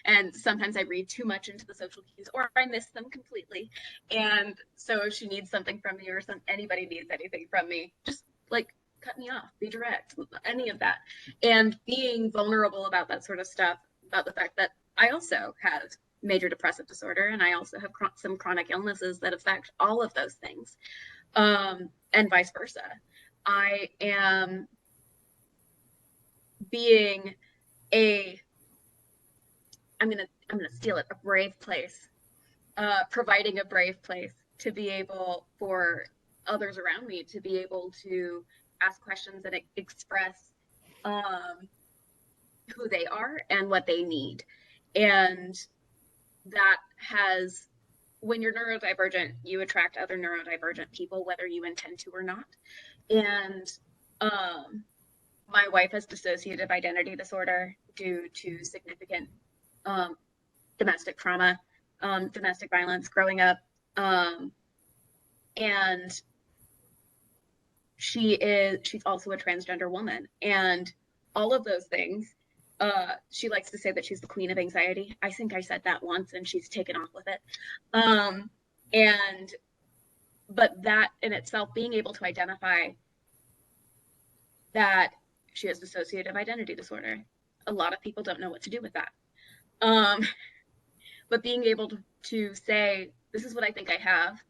Speaker 4: And sometimes I read too much into the social cues or I miss them completely. And so if she needs something from me or anybody needs anything from me, just like cut me off, be direct, any of that. And being vulnerable about that sort of stuff, about the fact that I also have major depressive disorder and I also have some chronic illnesses that affect all of those things, and vice versa. I am being I'm gonna steal it, a brave place, providing a brave place to be able for others around me to be able to ask questions and express who they are and what they need. And that has, when you're neurodivergent, you attract other neurodivergent people, whether you intend to or not. And my wife has dissociative identity disorder due to significant domestic trauma, domestic violence growing up. And she's also a transgender woman. And all of those things, she likes to say that she's the queen of anxiety. I think I said that once and she's taken off with it. And but that in itself, being able to identify that she has dissociative identity disorder, a lot of people don't know what to do with that. But being able to say, this is what I think I have,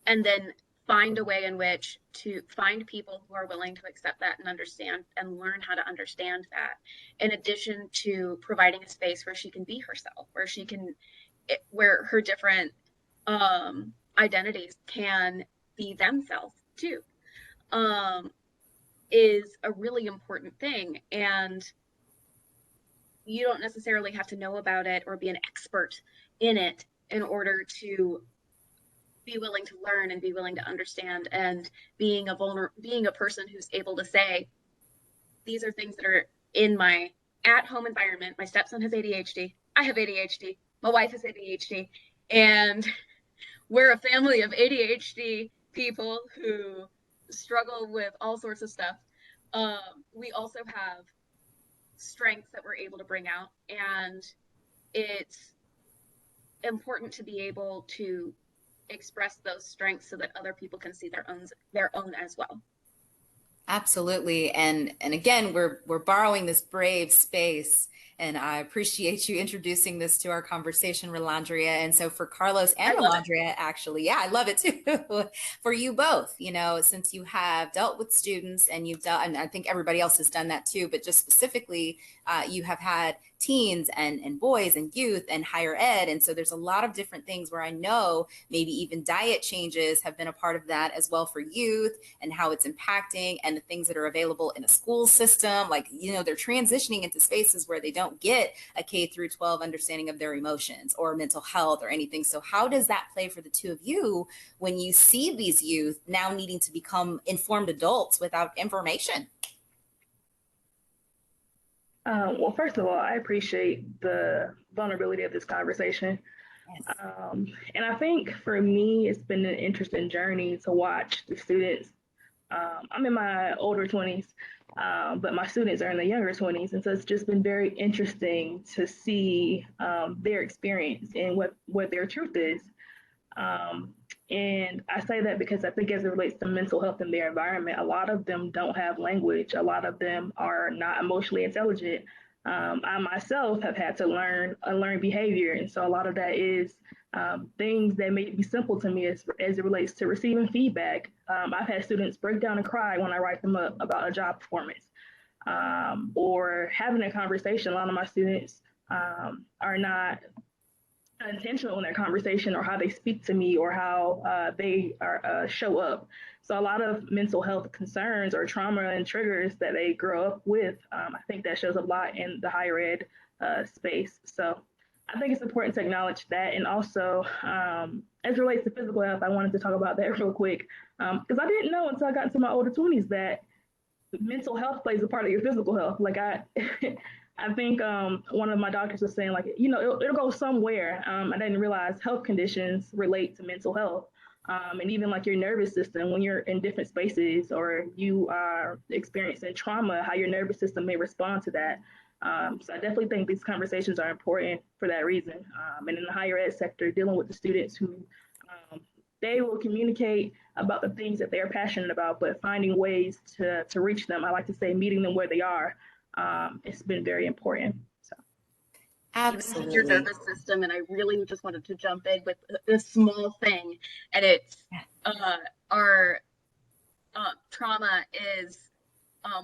Speaker 4: and then find a way in which to find people who are willing to accept that and understand and learn how to understand that, in addition to providing a space where she can be herself, where she can, where her different identities can be themselves too, is a really important thing. And you don't necessarily have to know about it or be an expert in it in order to be willing to learn and be willing to understand, and being a person who's able to say, these are things that are in my at-home environment. My stepson has ADHD. I have ADHD. My wife has ADHD. And we're a family of ADHD people who struggle with all sorts of stuff. We also have strengths that we're able to bring out, and it's important to be able to express those strengths so that other people can see their own as well.
Speaker 1: Absolutely. And again, we're borrowing this brave space, and I appreciate you introducing this to our conversation, Rolandria. And so for Carlos and Rolandria, actually, yeah, I love it too. For you both, you know, since you have dealt with students and you've dealt, and I think everybody else has done that too, but just specifically, you have had teens and boys and youth and higher ed. And so there's a lot of different things where I know maybe even diet changes have been a part of that as well for youth, and how it's impacting, and the things that are available in a school system. Like, you know, they're transitioning into spaces where they don't get a K through 12 understanding of their emotions or mental health or anything. So how does that play for the two of you when you see these youth now needing to become informed adults without information?
Speaker 7: Well, first of all, I appreciate the vulnerability of this conversation.
Speaker 1: Yes.
Speaker 7: And I think for me, it's been an interesting journey to watch the students. I'm in my older 20s, but my students are in the younger 20s. And so it's just been very interesting to see their experience and what their truth is. And I say that because I think as it relates to mental health in their environment, a lot of them don't have language. A lot of them are not emotionally intelligent. I myself have had to learn behavior. And so a lot of that is things that may be simple to me as it relates to receiving feedback. I've had students break down and cry when I write them up about a job performance, or having a conversation. A lot of my students are not intentional in their conversation, or how they speak to me, or how they show up. So a lot of mental health concerns or trauma and triggers that they grow up with, I think that shows a lot in the higher ed space. So I think it's important to acknowledge that. And also, as it relates to physical health, I wanted to talk about that real quick, because I didn't know until I got into my older 20s that mental health plays a part of your physical health. Like I think one of my doctors was saying, like, you know, it'll go somewhere. I didn't realize health conditions relate to mental health. And even like your nervous system, when you're in different spaces or you are experiencing trauma, how your nervous system may respond to that. So I definitely think these conversations are important for that reason. And in the higher ed sector, dealing with the students who they will communicate about the things that they're passionate about, but finding ways to reach them. I like to say meeting them where they are. It's been very important. So.
Speaker 1: Absolutely.
Speaker 4: Your nervous system, and I really just wanted to jump in with this small thing, and it's our trauma is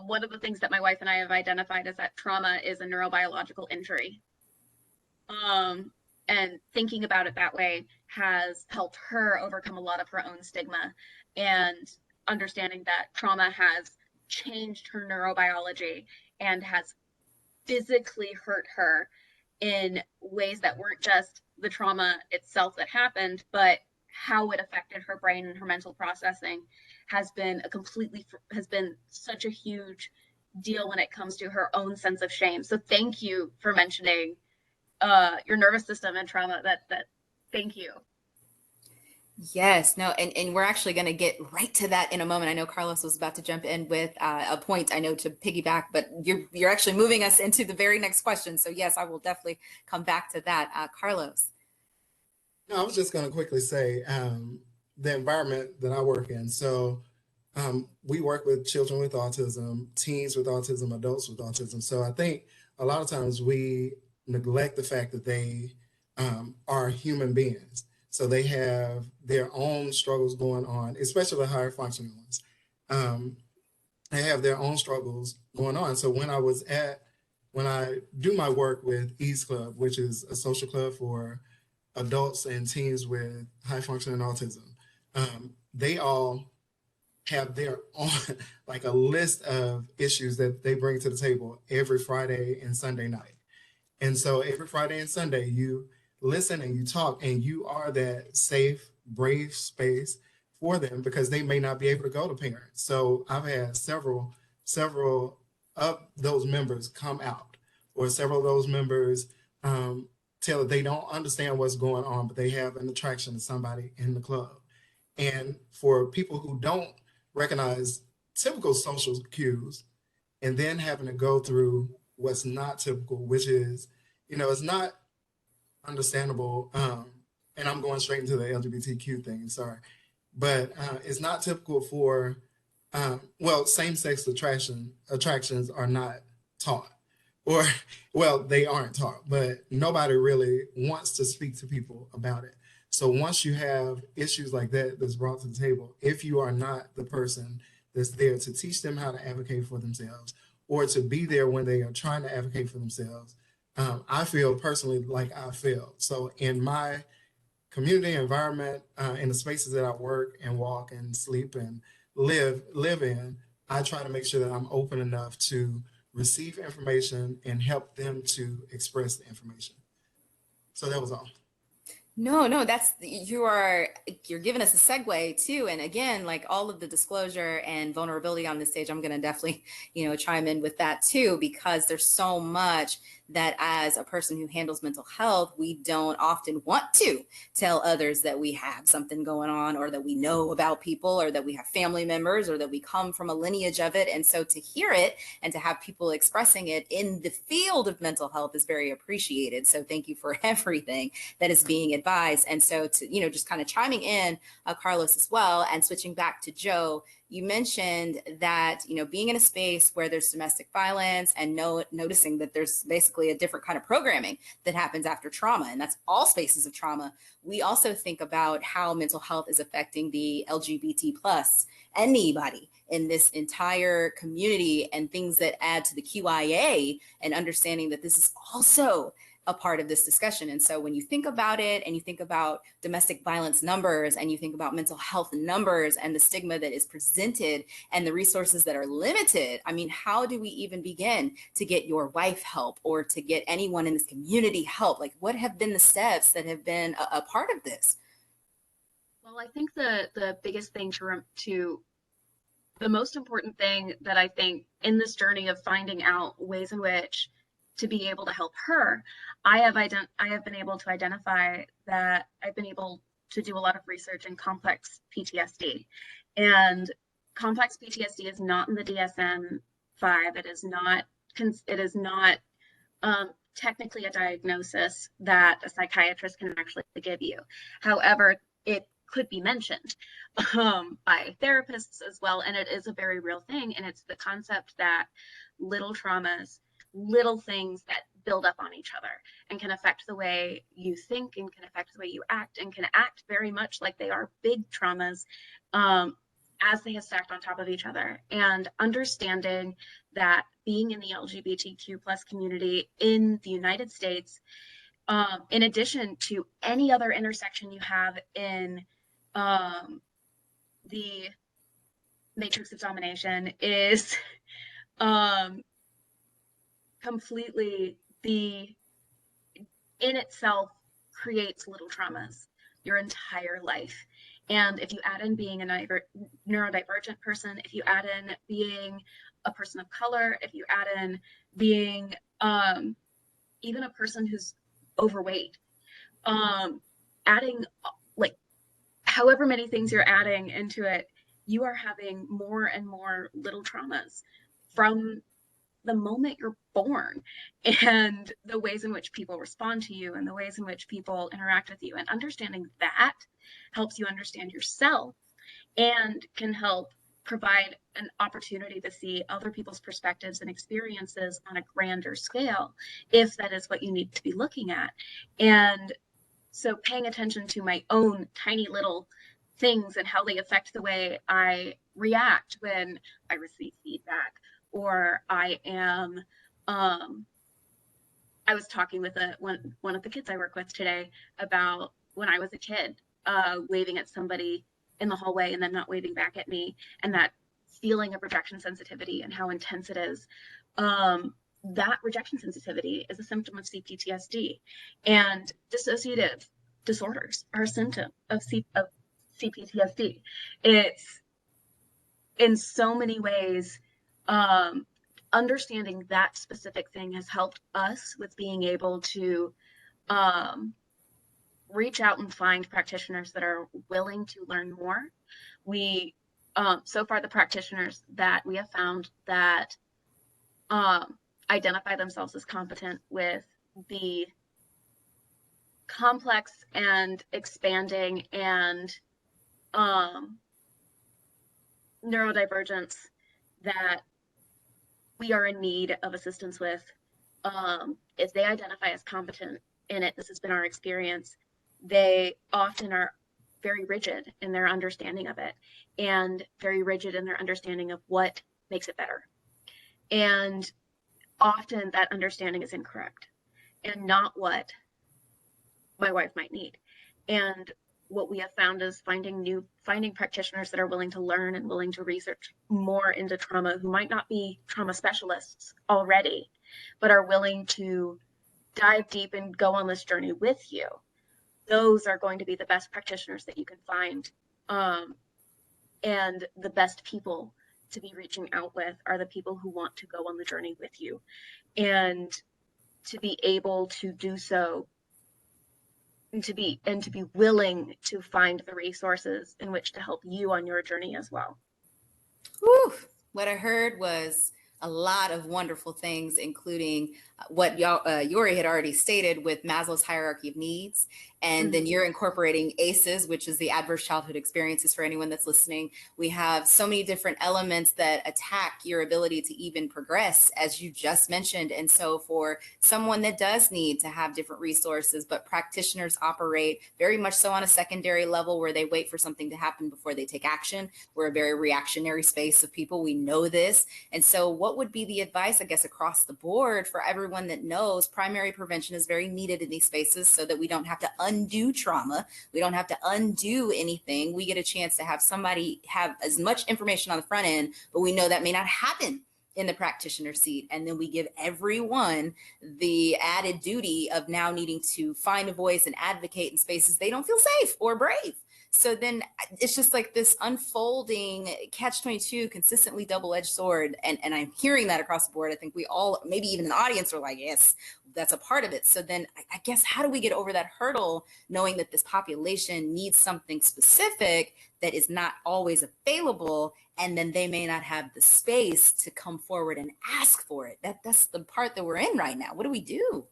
Speaker 4: one of the things that my wife and I have identified is that trauma is a neurobiological injury. And thinking about it that way has helped her overcome a lot of her own stigma, and understanding that trauma has changed her neurobiology and has physically hurt her in ways that weren't just the trauma itself that happened, but how it affected her brain and her mental processing has been such a huge deal when it comes to her own sense of shame. So thank you for mentioning your nervous system and trauma. Thank you.
Speaker 1: Yes, no, and we're actually going to get right to that in a moment. I know Carlos was about to jump in with a point, I know, to piggyback, but you're actually moving us into the very next question. So yes, I will definitely come back to that. Carlos.
Speaker 5: No, I was just going to quickly say the environment that I work in. So we work with children with autism, teens with autism, adults with autism. So I think a lot of times we neglect the fact that they are human beings. So they have their own struggles going on, especially the higher functioning ones. They have their own struggles going on. So when I do my work with Ease Club, which is a social club for adults and teens with high functioning autism, they all have their own, like a list of issues that they bring to the table every Friday and Sunday night. And so every Friday and Sunday, you listen and you talk, and you are that safe, brave space for them because they may not be able to go to parents. So I've had several of those members come out, or several of those members tell that they don't understand what's going on, but they have an attraction to somebody in the club. And for people who don't recognize typical social cues, and then having to go through what's not typical, which is, it's not understandable. And I'm going straight into the LGBTQ thing, sorry. But it's not typical for, same-sex attractions are not taught. Or, well, they aren't taught, but nobody really wants to speak to people about it. So once you have issues like that that's brought to the table, if you are not the person that's there to teach them how to advocate for themselves, or to be there when they are trying to advocate for themselves, I feel personally like I failed. So in my community environment, in the spaces that I work and walk and sleep and live in, I try to make sure that I'm open enough to receive information and help them to express the information. So that was all.
Speaker 1: No, you're giving us a segue too. And again, like all of the disclosure and vulnerability on this stage, I'm going to definitely, chime in with that too, because there's so much that as a person who handles mental health, we don't often want to tell others that we have something going on, or that we know about people, or that we have family members, or that we come from a lineage of it. And so to hear it and to have people expressing it in the field of mental health is very appreciated. So thank you for everything that is being advised. And so to, just kind of chiming in, Carlos, as well, and switching back to Joe, you mentioned that, being in a space where there's domestic violence and noticing that there's basically a different kind of programming that happens after trauma, and that's all spaces of trauma. We also think about how mental health is affecting the LGBT plus anybody in this entire community, and things that add to the QIA, and understanding that this is also a part of this discussion. And so when you think about it, and you think about domestic violence numbers, and you think about mental health numbers, and the stigma that is presented, and the resources that are limited, I mean, how do we even begin to get your wife help, or to get anyone in this community help? Like, what have been the steps that have been a part of this?
Speaker 4: Well, I think the biggest thing the most important thing that I think in this journey of finding out ways in which to be able to help her, I have been able to identify that I've been able to do a lot of research in complex PTSD. And complex PTSD is not in the DSM-5. It is not technically a diagnosis that a psychiatrist can actually give you. However, it could be mentioned by therapists as well, and it is a very real thing. And it's the concept that little traumas, little things that build up on each other, and can affect the way you think, and can affect the way you act, and can act very much like they are big traumas as they have stacked on top of each other. And understanding that being in the LGBTQ plus community in the United States, in addition to any other intersection you have in the matrix of domination, is completely in itself creates little traumas your entire life. And if you add in being a neurodivergent person, if you add in being a person of color, if you add in being even a person who's overweight, adding like however many things you're adding into it, you are having more and more little traumas from the moment you're born, and the ways in which people respond to you, and the ways in which people interact with you. And understanding that helps you understand yourself, and can help provide an opportunity to see other people's perspectives and experiences on a grander scale, if that is what you need to be looking at. And So paying attention to my own tiny little things and how they affect the way I react when I receive feedback, or I was talking with one of the kids I work with today about when I was a kid, waving at somebody in the hallway and then not waving back at me, and that feeling of rejection sensitivity and how intense it is. That rejection sensitivity is a symptom of CPTSD, and dissociative disorders are a symptom of CPTSD. It's in so many ways, understanding that specific thing has helped us with being able to reach out and find practitioners that are willing to learn more. We, so far, the practitioners that we have found that identify themselves as competent with the complex and expanding and neurodivergence that we are in need of assistance with, if they identify as competent in it, this has been our experience, they often are very rigid in their understanding of it and very rigid in their understanding of what makes it better. And often that understanding is incorrect and not what my wife might need. And what we have found is finding practitioners that are willing to learn and willing to research more into trauma, who might not be trauma specialists already, but are willing to dive deep and go on this journey with you. Those are going to be the best practitioners that you can find. And the best people to be reaching out with are the people who want to go on the journey with you. And to be able to do so, and to be willing to find the resources in which to help you on your journey as well.
Speaker 1: Whew. What I heard was a lot of wonderful things, including what Yori had already stated with Maslow's hierarchy of needs. And then you're incorporating ACEs, which is the adverse childhood experiences for anyone that's listening. We have so many different elements that attack your ability to even progress, as you just mentioned. And so for someone that does need to have different resources, but practitioners operate very much so on a secondary level where they wait for something to happen before they take action. We're a very reactionary space of people. We know this. And so what would be the advice, I guess, across the board for everyone that knows primary prevention is very needed in these spaces so that we don't have to undo trauma. We don't have to undo anything. We get a chance to have somebody have as much information on the front end, but we know that may not happen in the practitioner seat. And then we give everyone the added duty of now needing to find a voice and advocate in spaces they don't feel safe or brave. So then it's just like this unfolding catch-22, consistently double-edged sword. And I'm hearing that across the board. I think we all, maybe even an audience, are like, yes, that's a part of it. So then I guess, how do we get over that hurdle, knowing that this population needs something specific that is not always available, and then they may not have the space to come forward and ask for it? That's the part that we're in right now. What do we do?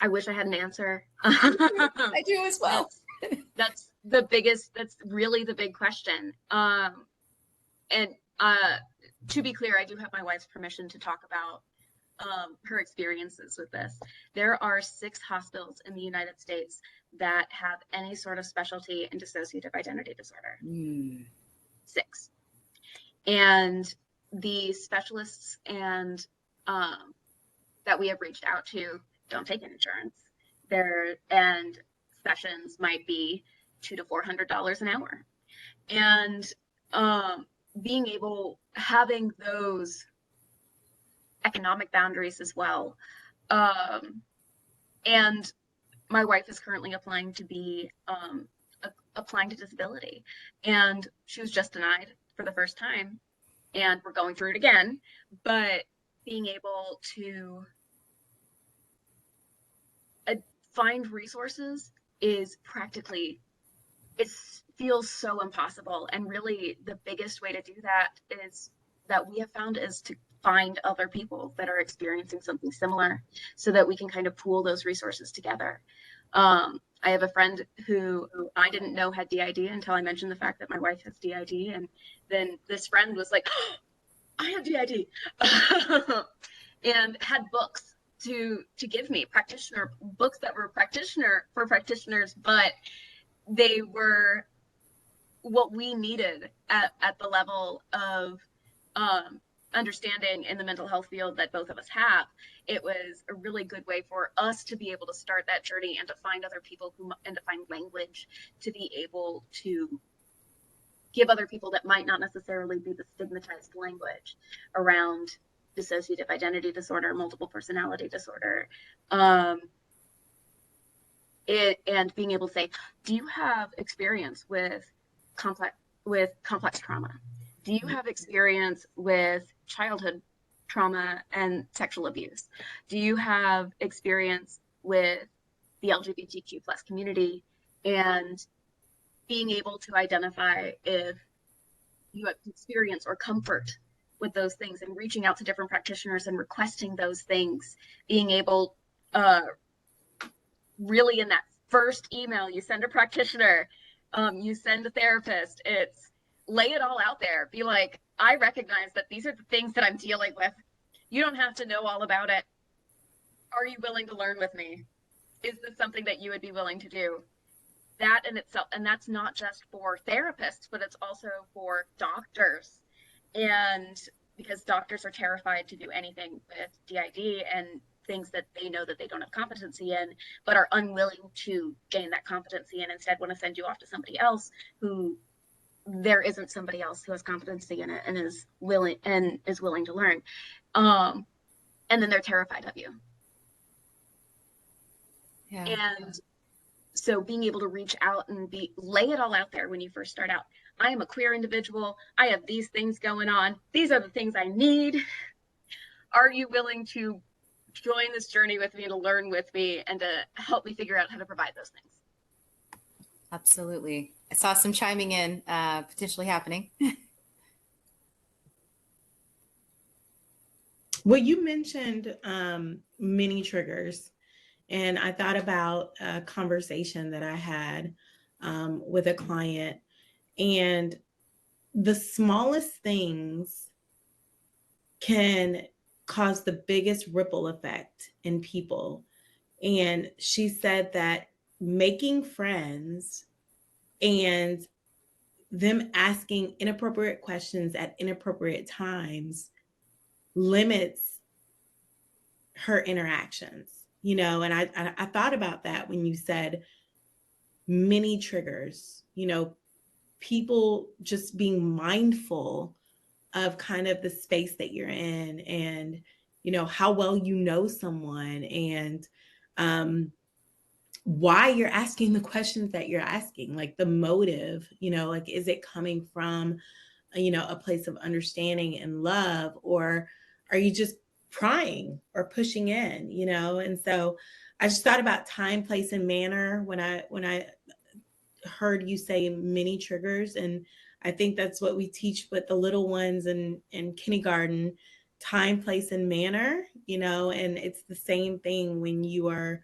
Speaker 4: I wish I had an answer.
Speaker 1: I do as well.
Speaker 4: That's really the big question. And to be clear, I do have my wife's permission to talk about her experiences with this. There are 6 hospitals in the United States that have any sort of specialty in dissociative identity disorder. 6. And the specialists and that we have reached out to don't take insurance. And sessions might be $200 to $400 an hour. And having those economic boundaries as well. And my wife is currently applying to disability, and she was just denied for the first time, and we're going through it again. But being able to find resources is practically, it feels so impossible. And really the biggest way to do that is that we have found is to find other people that are experiencing something similar so that we can kind of pool those resources together. I have a friend who I didn't know had DID until I mentioned the fact that my wife has DID. And then this friend was like, oh, I have DID, and had books to give me books that were for practitioners, but they were what we needed at the level of understanding in the mental health field that both of us have. It was a really good way for us to be able to start that journey and to find other people and to find language to be able to give other people that might not necessarily be the stigmatized language around dissociative identity disorder, multiple personality disorder. And being able to say, do you have experience with complex trauma? Do you have experience with childhood trauma and sexual abuse? Do you have experience with the LGBTQ+ community? And being able to identify if you have experience or comfort with those things, and reaching out to different practitioners and requesting those things, being able, really in that first email you send a practitioner, you send a therapist, it's lay it all out there. Be like, I recognize that these are the things that I'm dealing with. You don't have to know all about it. Are you willing to learn with me? Is this something that you would be willing to do? That in itself, and that's not just for therapists, but it's also for doctors. And because doctors are terrified to do anything with DID and things that they know that they don't have competency in, but are unwilling to gain that competency and instead want to send you off to somebody else who there isn't somebody else who has competency in it and is willing to learn. And then they're terrified of you.
Speaker 1: Yeah.
Speaker 4: And so being able to reach out and lay it all out there when you first start out. I am a queer individual. I have these things going on. These are the things I need. Are you willing to join this journey with me, to learn with me, and to help me figure out how to provide those things?
Speaker 1: Absolutely. I saw some chiming in, potentially happening.
Speaker 6: Well, you mentioned many triggers, and I thought about a conversation that I had with a client, and the smallest things can cause the biggest ripple effect in people. And she said that making friends and them asking inappropriate questions at inappropriate times limits her interactions, you know. And I thought about that when you said many triggers, you know, people just being mindful of kind of the space that you're in, and you know how well you know someone, and why you're asking the questions that you're asking, like the motive, you know, like is it coming from, you know, a place of understanding and love, or are you just prying or pushing in, you know? And so I just thought about time, place, and manner when I heard you say many triggers. And I think that's what we teach with the little ones in kindergarten: time, place, and manner, you know. And it's the same thing when you are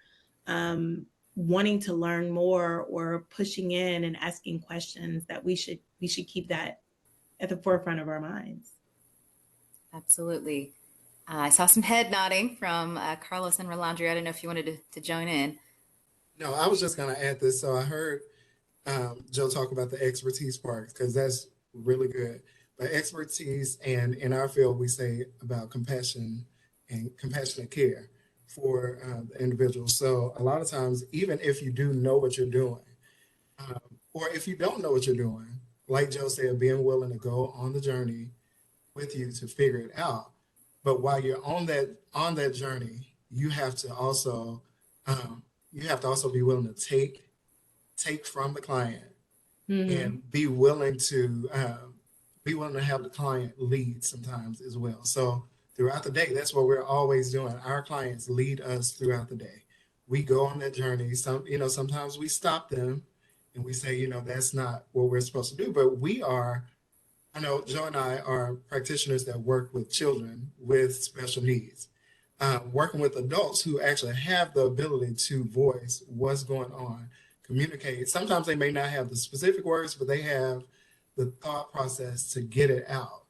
Speaker 6: wanting to learn more or pushing in and asking questions, that we should keep that at the forefront of our minds.
Speaker 1: Absolutely. I saw some head nodding from Carlos and Rolandria. I don't know if you wanted to join in.
Speaker 5: No, I was just going to add this. So I heard Joe talk about the expertise part, because that's really good. But expertise, and in our field, we say about compassion and compassionate care for the individual. So a lot of times, even if you do know what you're doing, or if you don't know what you're doing, like Joe said, being willing to go on the journey with you to figure it out. But while you're on that journey, you have to also be willing to take from the client, and be willing to have the client lead sometimes as well. So throughout the day, that's what we're always doing. Our clients lead us throughout the day. We go on that journey. Sometimes we stop them and we say, that's not what we're supposed to do. But I know Joe and I are practitioners that work with children with special needs, working with adults who actually have the ability to voice what's going on, communicate. Sometimes they may not have the specific words, but they have the thought process to get it out.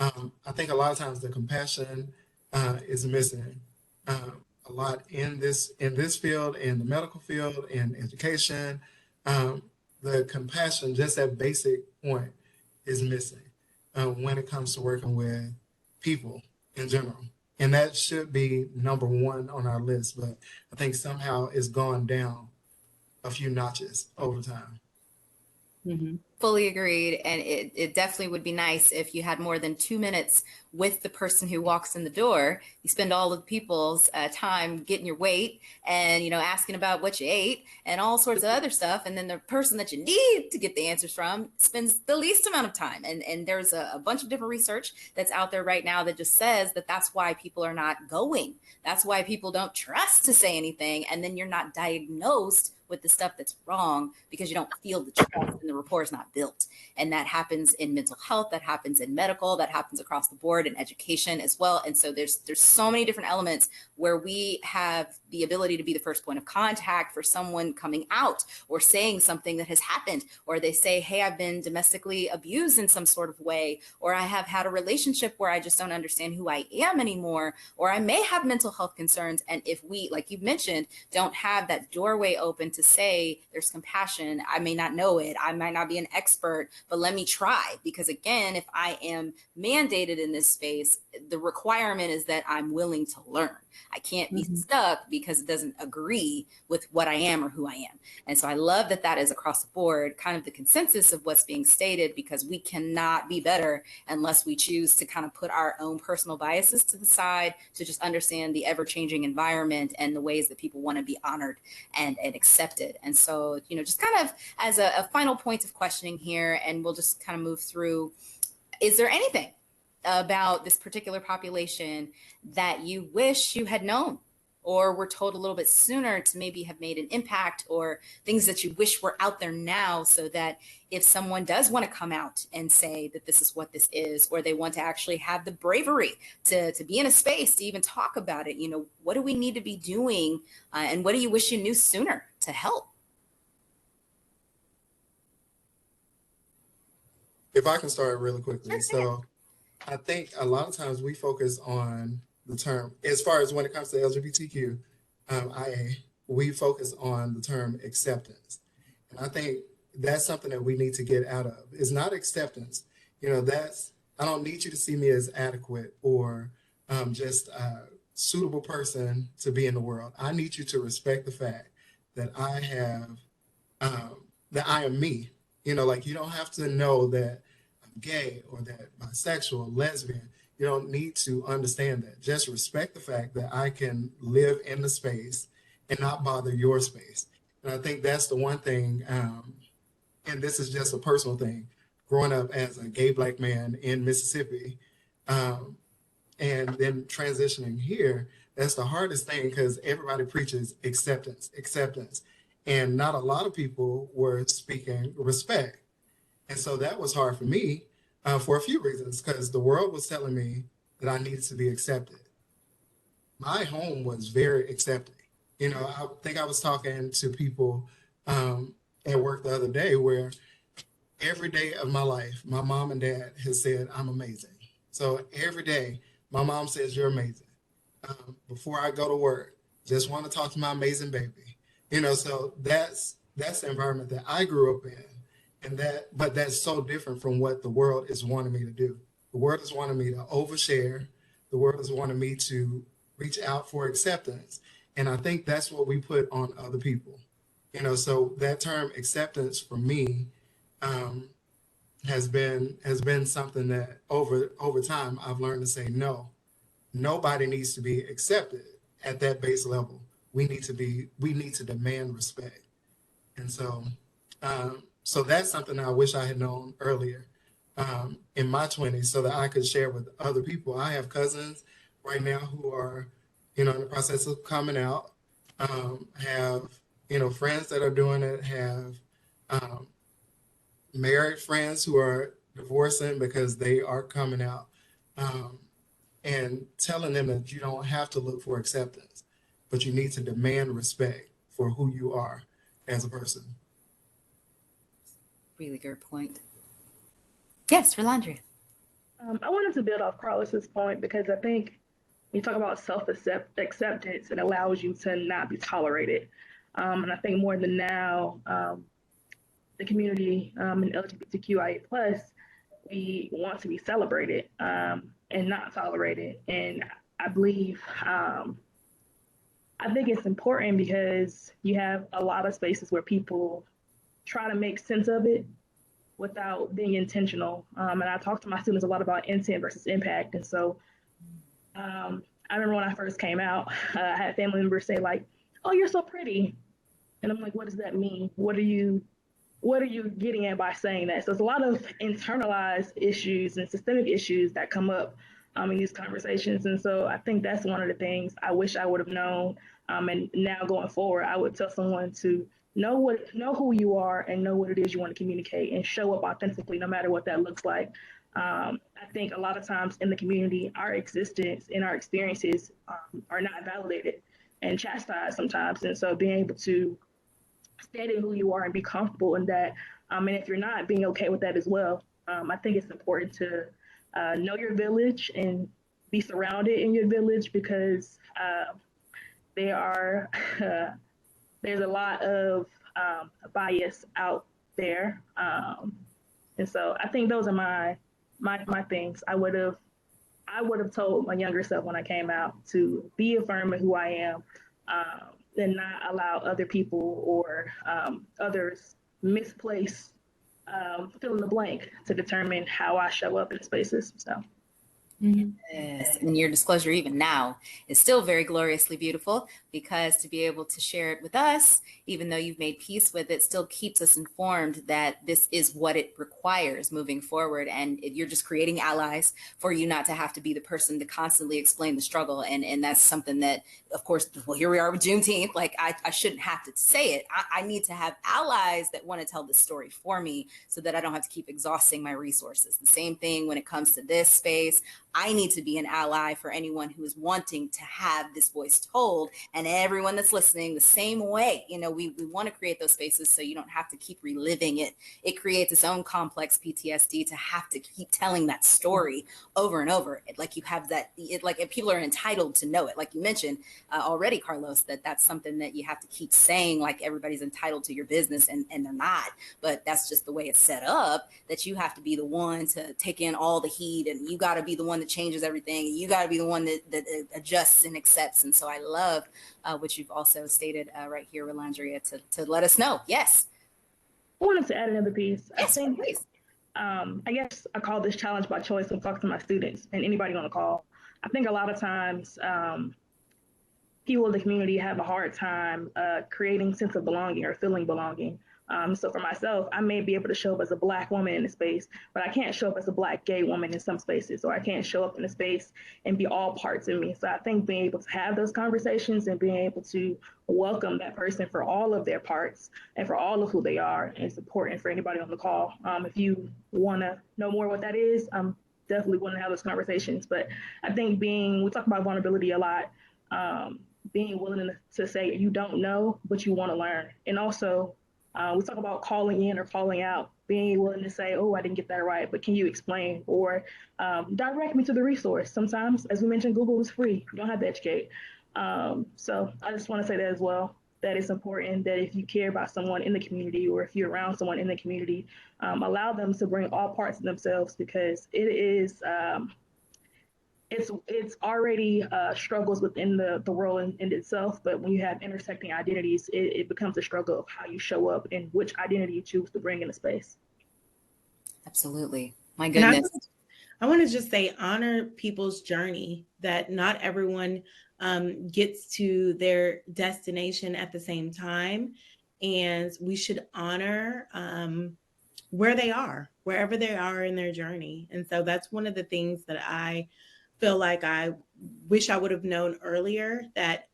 Speaker 5: I think a lot of times the compassion is missing. A a lot in this field, in the medical field, in education. The compassion, just that basic point, is missing when it comes to working with people in general. And that should be number one on our list, but I think somehow it's gone down a few notches over time.
Speaker 6: Mm-hmm.
Speaker 1: Fully agreed. And it definitely would be nice if you had more than 2 minutes with the person who walks in the door. You spend all of the people's time getting your weight and, asking about what you ate and all sorts of other stuff. And then the person that you need to get the answers from spends the least amount of time. And there's a bunch of different research that's out there right now that just says that that's why people are not going. That's why people don't trust to say anything. And then you're not diagnosed with the stuff that's wrong because you don't feel the trust and the rapport is not built. And that happens in mental health, that happens in medical, that happens across the board in education as well. And so there's so many different elements where we have the ability to be the first point of contact for someone coming out or saying something that has happened, or they say, hey, I've been domestically abused in some sort of way, or I have had a relationship where I just don't understand who I am anymore, or I may have mental health concerns. And if we, like you mentioned, don't have that doorway open to say there's compassion, I may not know it, I might not be an expert, but let me try. Because again, if I am mandated in this space, the requirement is that I'm willing to learn. I can't be stuck because it doesn't agree with what I am or who I am. And so I love that that is across the board, kind of the consensus of what's being stated, because we cannot be better unless we choose to kind of put our own personal biases to the side, to just understand the ever-changing environment and the ways that people want to be honored and accepted. And so, just kind of as a final point of questioning here, and we'll just kind of move through, is there anything about this particular population that you wish you had known or were told a little bit sooner to maybe have made an impact, or things that you wish were out there now so that if someone does want to come out and say that this is what this is, or they want to actually have the bravery to be in a space to even talk about it, what do we need to be doing, and what do you wish you knew sooner to help?
Speaker 5: If I can start really quickly. So I think a lot of times we focus on the term, as far as when it comes to LGBTQIA, we focus on the term acceptance. And I think that's something that we need to get out of. It's not acceptance. I don't need you to see me as adequate or just a suitable person to be in the world. I need you to respect the fact that I am me. You don't have to know that I'm gay or that bisexual, lesbian. You don't need to understand that. Just respect the fact that I can live in the space and not bother your space. And I think that's the one thing, and this is just a personal thing, growing up as a gay Black man in Mississippi, and then transitioning here, that's the hardest thing, because everybody preaches acceptance. And not a lot of people were speaking respect. And so that was hard for me for a few reasons, because the world was telling me that I needed to be accepted. My home was very accepting. I think I was talking to people at work the other day where every day of my life, my mom and dad has said, I'm amazing. So every day, my mom says, you're amazing. Before I go to work, just want to talk to my amazing baby. So that's the environment that I grew up in. But that's so different from what the world is wanting me to do. The world is wanting me to overshare. The world is wanting me to reach out for acceptance. And I think that's what we put on other people. So that term acceptance for me has been something that over time I've learned to say no. Nobody needs to be accepted at that base level. We need to demand respect. And so so that's something I wish I had known earlier in my 20s, so that I could share with other people. I have cousins right now who are, in the process of coming out, have, friends that are doing it, have married friends who are divorcing because they are coming out, and telling them that you don't have to look for acceptance, but you need to demand respect for who you are as a person.
Speaker 1: Really good point. Yes, Rolandria.
Speaker 7: I wanted to build off Carlos's point, because I think you talk about self-acceptance, it allows you to not be tolerated. And I think more than now, the community in LGBTQIA plus, we want to be celebrated and not tolerated. And I believe, I think it's important because you have a lot of spaces where people try to make sense of it without being intentional. And I talk to my students a lot about intent versus impact. And so I remember when I first came out, I had family members say like, "Oh, you're so pretty," and I'm like, "What does that mean? What are you getting at by saying that?" So it's a lot of internalized issues and systemic issues that come up in these conversations. And so I think that's one of the things I wish I would have known. And now going forward, I would tell someone to know who you are and know what it is you want to communicate and show up authentically, no matter what that looks like. I think a lot of times in the community, our existence and our experiences are not validated and chastised sometimes. And so being able to stand in who you are and be comfortable in that. And if you're not, being okay with that as well. I think it's important to know your village and be surrounded in your village because there are there's a lot of bias out there. And so I think those are my things. I would have told my younger self when I came out to be affirming who I am, and not allow other people or others misplace fill in the blank to determine how I show up in spaces. So.
Speaker 1: Yes, and your disclosure even now is still very gloriously beautiful, because to be able to share it with us, even though you've made peace with it, still keeps us informed that this is what it requires moving forward. And you're just creating allies for you not to have to be the person to constantly explain the struggle. And that's something that, of course, well, here we are with Juneteenth. Like I shouldn't have to say it. I need to have allies that want to tell the story for me so that I don't have to keep exhausting my resources. The same thing when it comes to this space. I need to be an ally for anyone who is wanting to have this voice told, and everyone that's listening the same way. You know, we want to create those spaces so you don't have to keep reliving it. It creates its own complex PTSD to have to keep telling that story over and over. Like you have that, like people are entitled to know it. Like you mentioned already, Carlos, that's something that you have to keep saying, like everybody's entitled to your business, and they're not. But that's just the way it's set up, that you have to be the one to take in all the heat, and you got to be the one that changes everything. You got to be the one that adjusts and accepts. And so I love what you've also stated right here, Rolandria, to let us know. Yes.
Speaker 7: I wanted to add another piece.
Speaker 1: Yes,
Speaker 7: I think,
Speaker 1: please.
Speaker 7: I guess I call this challenge by choice when talking to my students and anybody on the call. I think a lot of times people in the community have a hard time creating sense of belonging or feeling belonging. So for myself, I may be able to show up as a Black woman in a space, but I can't show up as a Black gay woman in some spaces, or I can't show up in a space and be all parts of me. So I think being able to have those conversations and being able to welcome that person for all of their parts and for all of who they are is important for anybody on the call. If you want to know more what that is, I'm definitely want to have those conversations. But I think we talk about vulnerability a lot. Being willing to say you don't know, but you want to learn. And also, we talk about calling in or calling out, being willing to say, "Oh, I didn't get that right, but can you explain?" Or direct me to the resource. Sometimes, as we mentioned, Google is free. You don't have to educate. So I just want to say that as well, that it's important that if you care about someone in the community, or if you're around someone in the community, allow them to bring all parts of themselves, because it is it's already struggles within the world in itself, but when you have intersecting identities, it becomes a struggle of how you show up and which identity you choose to bring into space.
Speaker 1: Absolutely. My goodness.
Speaker 6: I want to just say, honor people's journey, that not everyone gets to their destination at the same time. And we should honor where they are, wherever they are in their journey. And so that's one of the things that I feel like I wish I would have known earlier, that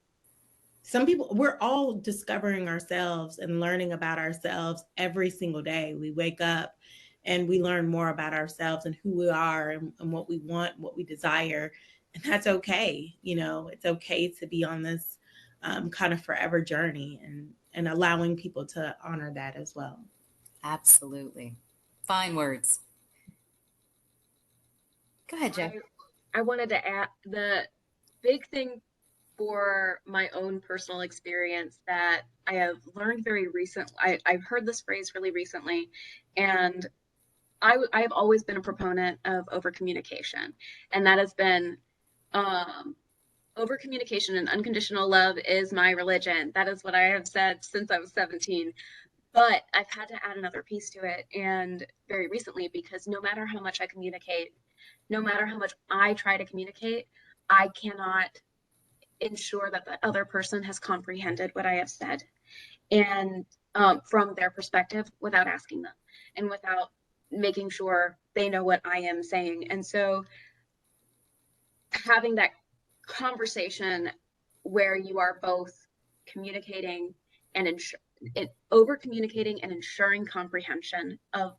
Speaker 6: some people, we're all discovering ourselves and learning about ourselves every single day. We wake up and we learn more about ourselves and who we are and what we want, what we desire. And that's okay. You know, it's okay to be on this kind of forever journey, and allowing people to honor that as well.
Speaker 1: Absolutely. Fine words. Go ahead, Jeff.
Speaker 4: I wanted to add big thing for my own personal experience that I have learned very recently, I've heard this phrase really recently, and I've always been a proponent of over communication, and that has been over communication and unconditional love is my religion. That is what I have said since I was 17. But I've had to add another piece to it, and very recently, because no matter how much I communicate, no matter how much I try to communicate, I cannot ensure that the other person has comprehended what I have said, and from their perspective, without asking them and without making sure they know what I am saying. And so having that conversation where you are both communicating and over communicating and ensuring comprehension of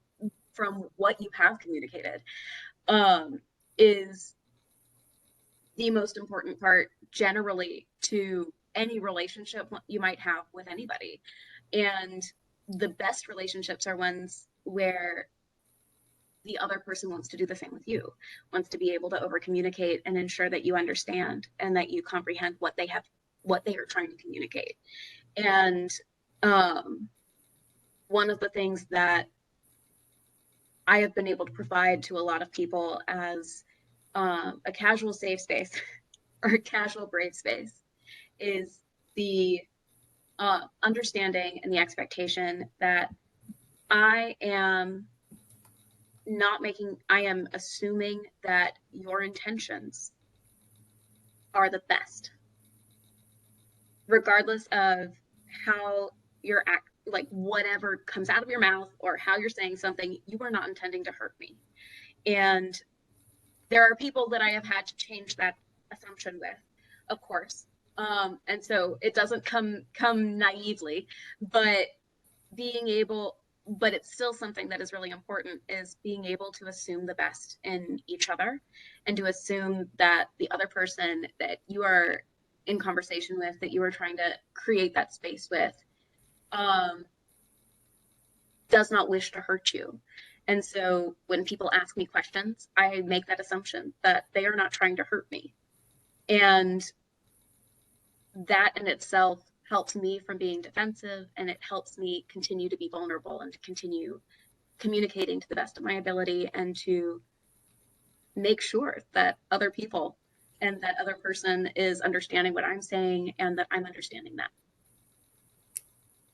Speaker 4: from what you have communicated is the most important part generally to any relationship you might have with anybody. And the best relationships are ones where the other person wants to do the same with you, wants to be able to over communicate and ensure that you understand and that you comprehend what they are trying to communicate. And one of the things that I have been able to provide to a lot of people as a casual safe space or a casual brave space is the understanding and the expectation that I am assuming that your intentions are the best, regardless of how you're like whatever comes out of your mouth or how you're saying something, you are not intending to hurt me. And there are people that I have had to change that assumption with, of course. And so it doesn't come naively, but it's still something that is really important, is being able to assume the best in each other and to assume that the other person that you are in conversation with, that you are trying to create that space with, does not wish to hurt you. And so when people ask me questions, I make that assumption that they are not trying to hurt me. And that in itself helps me from being defensive, and it helps me continue to be vulnerable and to continue communicating to the best of my ability and to make sure that other people and that other person is understanding what I'm saying and that I'm understanding that.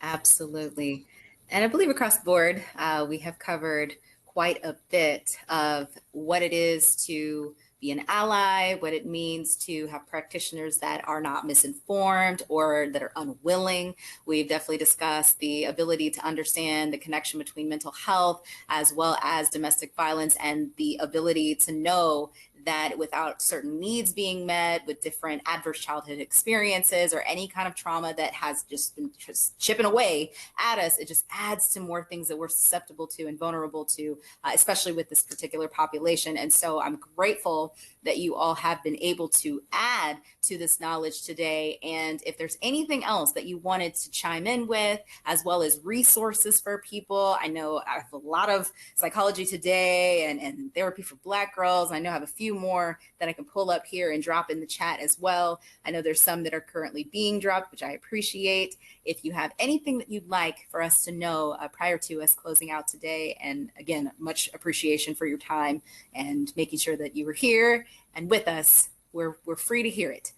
Speaker 1: Absolutely. And I believe across the board, we have covered quite a bit of what it is to be an ally, what it means to have practitioners that are not misinformed or that are unwilling. We've definitely discussed the ability to understand the connection between mental health as well as domestic violence, and the ability to know that without certain needs being met, with different adverse childhood experiences or any kind of trauma that has just been chipping away at us, it just adds to more things that we're susceptible to and vulnerable to, especially with this particular population. And so I'm grateful that you all have been able to add to this knowledge today. And if there's anything else that you wanted to chime in with, as well as resources for people, I know I have a lot of Psychology Today and Therapy for Black Girls. I know I have a few more that I can pull up here and drop in the chat as well. I know there's some that are currently being dropped, which I appreciate. If you have anything that you'd like for us to know prior to us closing out today, and again, much appreciation for your time and making sure that you were here and with us, we're free to hear it.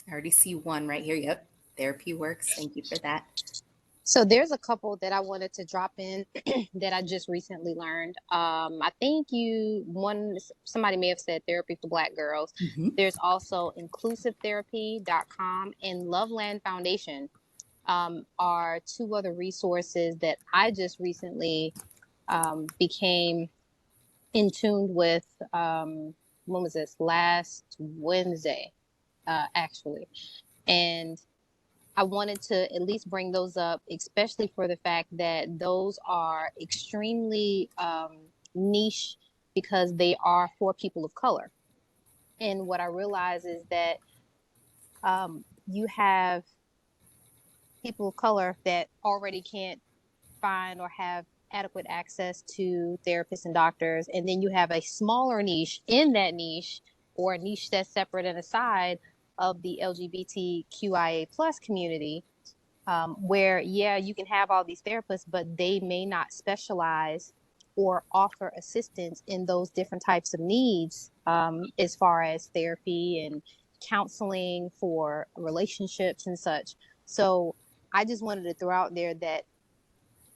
Speaker 1: I already see one right here. Yep, therapy works. Thank you for that.
Speaker 8: So there's a couple that I wanted to drop in that I just recently learned. I think somebody may have said Therapy for Black Girls.
Speaker 1: Mm-hmm.
Speaker 8: There's also inclusivetherapy.com and Loveland Foundation are two other resources that I just recently became in tune with. When was this? Last Wednesday, actually. And I wanted to at least bring those up, especially for the fact that those are extremely niche because they are for people of color. And what I realize is that you have people of color that already can't find or have adequate access to therapists and doctors. And then you have a smaller niche in that niche, or a niche that's separate and aside, of the LGBTQIA plus community, where, yeah, you can have all these therapists, but they may not specialize or offer assistance in those different types of needs, as far as therapy and counseling for relationships and such. So I just wanted to throw out there that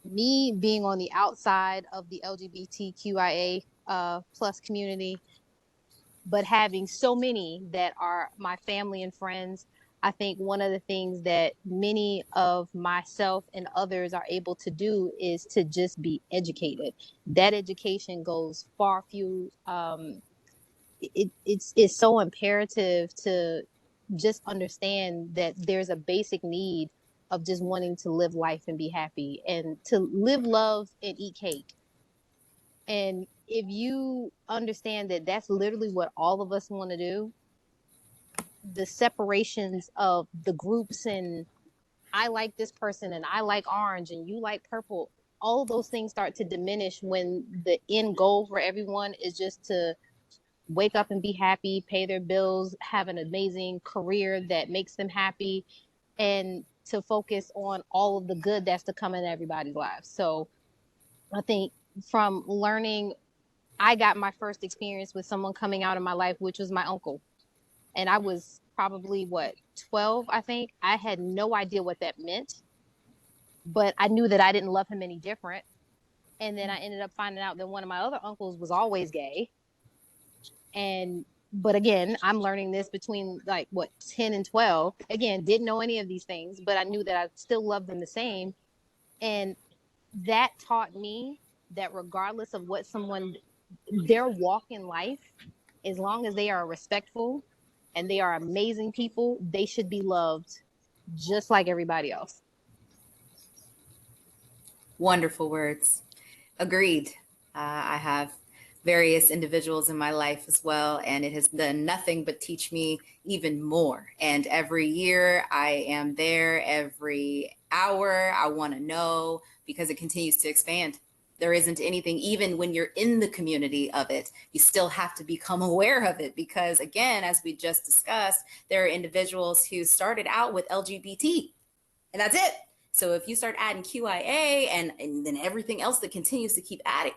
Speaker 8: me being on the outside of the LGBTQIA plus community, but having so many that are my family and friends, I think one of the things that many of myself and others are able to do is to just be educated. That education goes far few. It's so imperative to just understand that there's a basic need of just wanting to live life and be happy and to live, love, and eat cake. And if you understand that that's literally what all of us want to do, the separations of the groups, and I like this person and I like orange and you like purple, all of those things start to diminish when the end goal for everyone is just to wake up and be happy, pay their bills, have an amazing career that makes them happy, and to focus on all of the good that's to come in everybody's lives. So I think from learning, I got my first experience with someone coming out of my life, which was my uncle. And I was probably, what, 12, I think. I had no idea what that meant, but I knew that I didn't love him any different. And then I ended up finding out that one of my other uncles was always gay. But again, I'm learning this between like, what, 10 and 12. Again, didn't know any of these things, but I knew that I still loved them the same. And that taught me that regardless of what their walk in life, as long as they are respectful and they are amazing people, they should be loved just like everybody else.
Speaker 1: Wonderful words. Agreed. I have various individuals in my life as well, and it has done nothing but teach me even more. And every year I am there, every hour I want to know, because it continues to expand. There isn't anything, even when you're in the community of it, you still have to become aware of it, because again, as we just discussed, there are individuals who started out with LGBT and that's it. So if you start adding QIA and then everything else that continues to keep adding,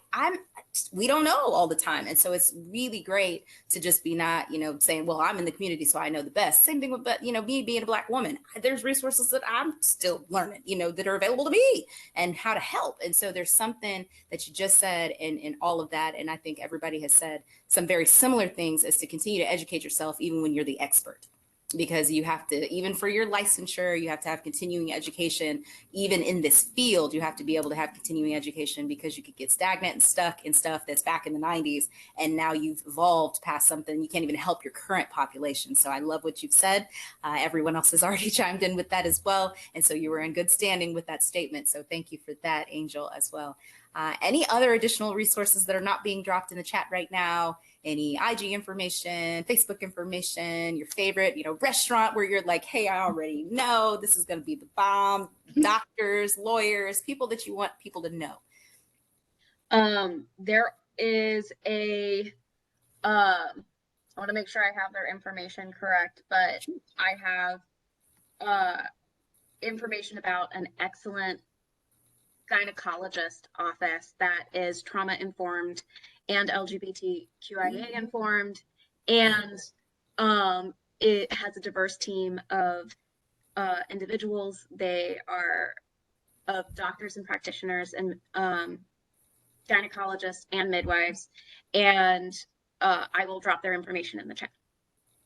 Speaker 1: we don't know all the time. And so it's really great to just be not, saying, well, I'm in the community, so I know the best. Same thing with, me being a Black woman. There's resources that I'm still learning, that are available to me and how to help. And so there's something that you just said in all of that. And I think everybody has said some very similar things, as to continue to educate yourself, even when you're the expert. Because you have to, even for your licensure, you have to have continuing education. Even in this field, you have to be able to have continuing education, because you could get stagnant and stuck in stuff that's back in the 90s. And now you've evolved past something. You can't even help your current population. So I love what you've said. Everyone else has already chimed in with that as well. And so you were in good standing with that statement. So thank you for that, Angel, as well. Any other additional resources that are not being dropped in the chat right now? Any IG information, Facebook information, your favorite, restaurant where you're like, hey, I already know this is going to be the bomb, doctors, lawyers, people that you want people to know?
Speaker 4: There is I want to make sure I have their information correct, but I have information about an excellent gynecologist office that is trauma informed and LGBTQIA informed, and it has a diverse team of individuals. They are of doctors and practitioners and gynecologists and midwives, and I will drop their information in the chat.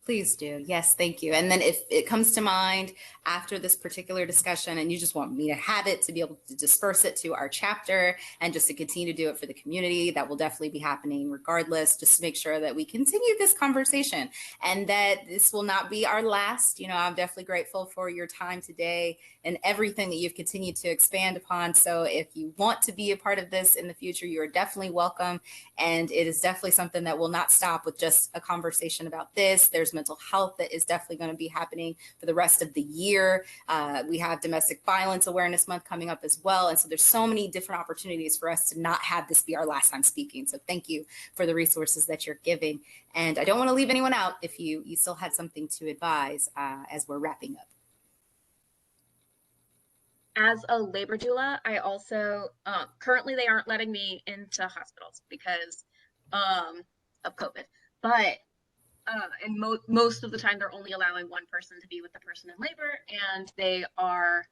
Speaker 1: Please do. Yes, thank you. And then if it comes to mind after this particular discussion and you just want me to have it to be able to disperse it to our chapter and just to continue to do it for the community, that will definitely be happening regardless, just to make sure that we continue this conversation and that this will not be our last. I'm definitely grateful for your time today and everything that you've continued to expand upon. So if you want to be a part of this in the future, you are definitely welcome. And it is definitely something that will not stop with just a conversation about this. There's mental health that is definitely going to be happening for the rest of the year. We have Domestic Violence Awareness Month coming up as well. And so there's so many different opportunities for us to not have this be our last time speaking. So thank you for the resources that you're giving. And I don't want to leave anyone out if you still had something to advise as we're wrapping up.
Speaker 4: As a labor doula, I also currently they aren't letting me into hospitals because of COVID, but and most of the time they're only allowing one person to be with the person in labor, and they are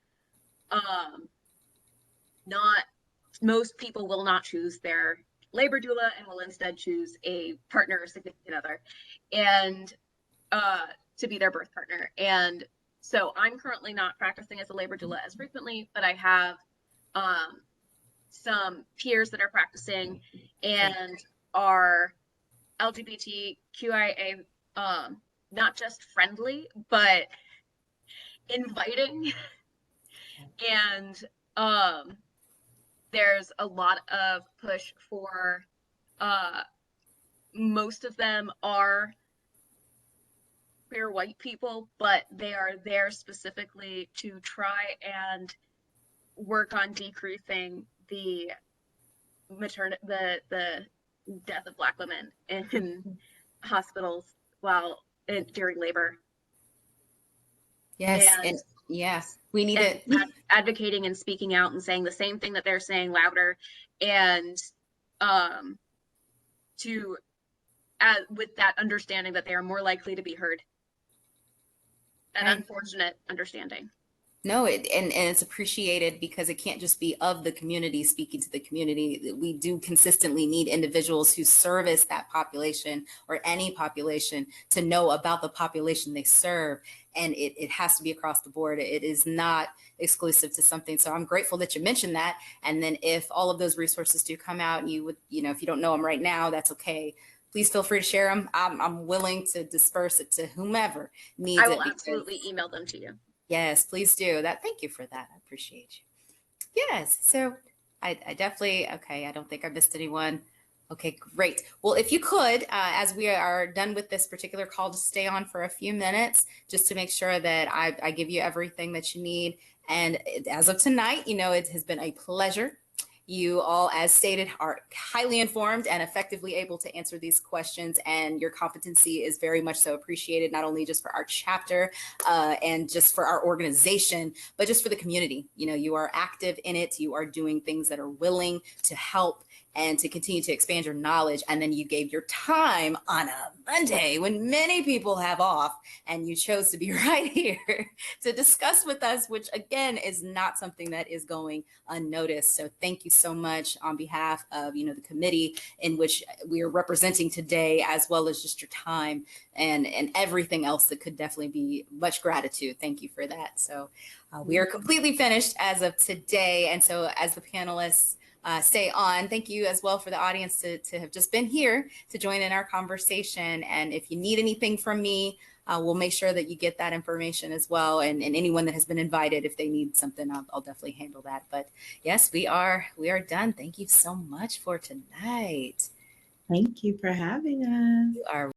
Speaker 4: not, most people will not choose their labor doula and will instead choose a partner or significant other and to be their birth partner. And so I'm currently not practicing as a labor doula as frequently, but I have some peers that are practicing and are LGBTQIA, not just friendly, but inviting. And there's a lot of push for, most of them are queer white people, but they are there specifically to try and work on decreasing the death of Black women in hospitals during labor.
Speaker 1: Yes, and yes, we need it.
Speaker 4: Advocating and speaking out and saying the same thing that they're saying louder, and with that understanding that they are more likely to be heard. An unfortunate understanding.
Speaker 1: No, and it's appreciated because it can't just be of the community speaking to the community. We do consistently need individuals who service that population or any population to know about the population they serve. And it has to be across the board. It is not exclusive to something. So I'm grateful that you mentioned that. And then if all of those resources do come out and you would, if you don't know them right now, that's okay. Please feel free to share them. I'm willing to disperse it to whomever needs it.
Speaker 4: I will absolutely email them to you.
Speaker 1: Yes, please do that. Thank you for that. I appreciate you. Yes. So I definitely, okay. I don't think I missed anyone. Okay, great. Well, if you could, as we are done with this particular call, just stay on for a few minutes just to make sure that I give you everything that you need. And as of tonight, it has been a pleasure. You all, as stated, are highly informed and effectively able to answer these questions, and your competency is very much so appreciated, not only just for our chapter and just for our organization, but just for the community. You are active in it. You are doing things that are willing to help and to continue to expand your knowledge. And then you gave your time on a Monday when many people have off, and you chose to be right here to discuss with us, which again is not something that is going unnoticed. So thank you so much on behalf of the committee in which we are representing today, as well as just your time and everything else that could definitely be much gratitude. Thank you for that. So we are completely finished as of today. And so as the panelists stay on, thank you as well for the audience to have just been here to join in our conversation. And if you need anything from me, we'll make sure that you get that information as well. And anyone that has been invited, if they need something, I'll definitely handle that. But yes, we are done. Thank you so much for tonight.
Speaker 6: Thank you for having us.
Speaker 1: You are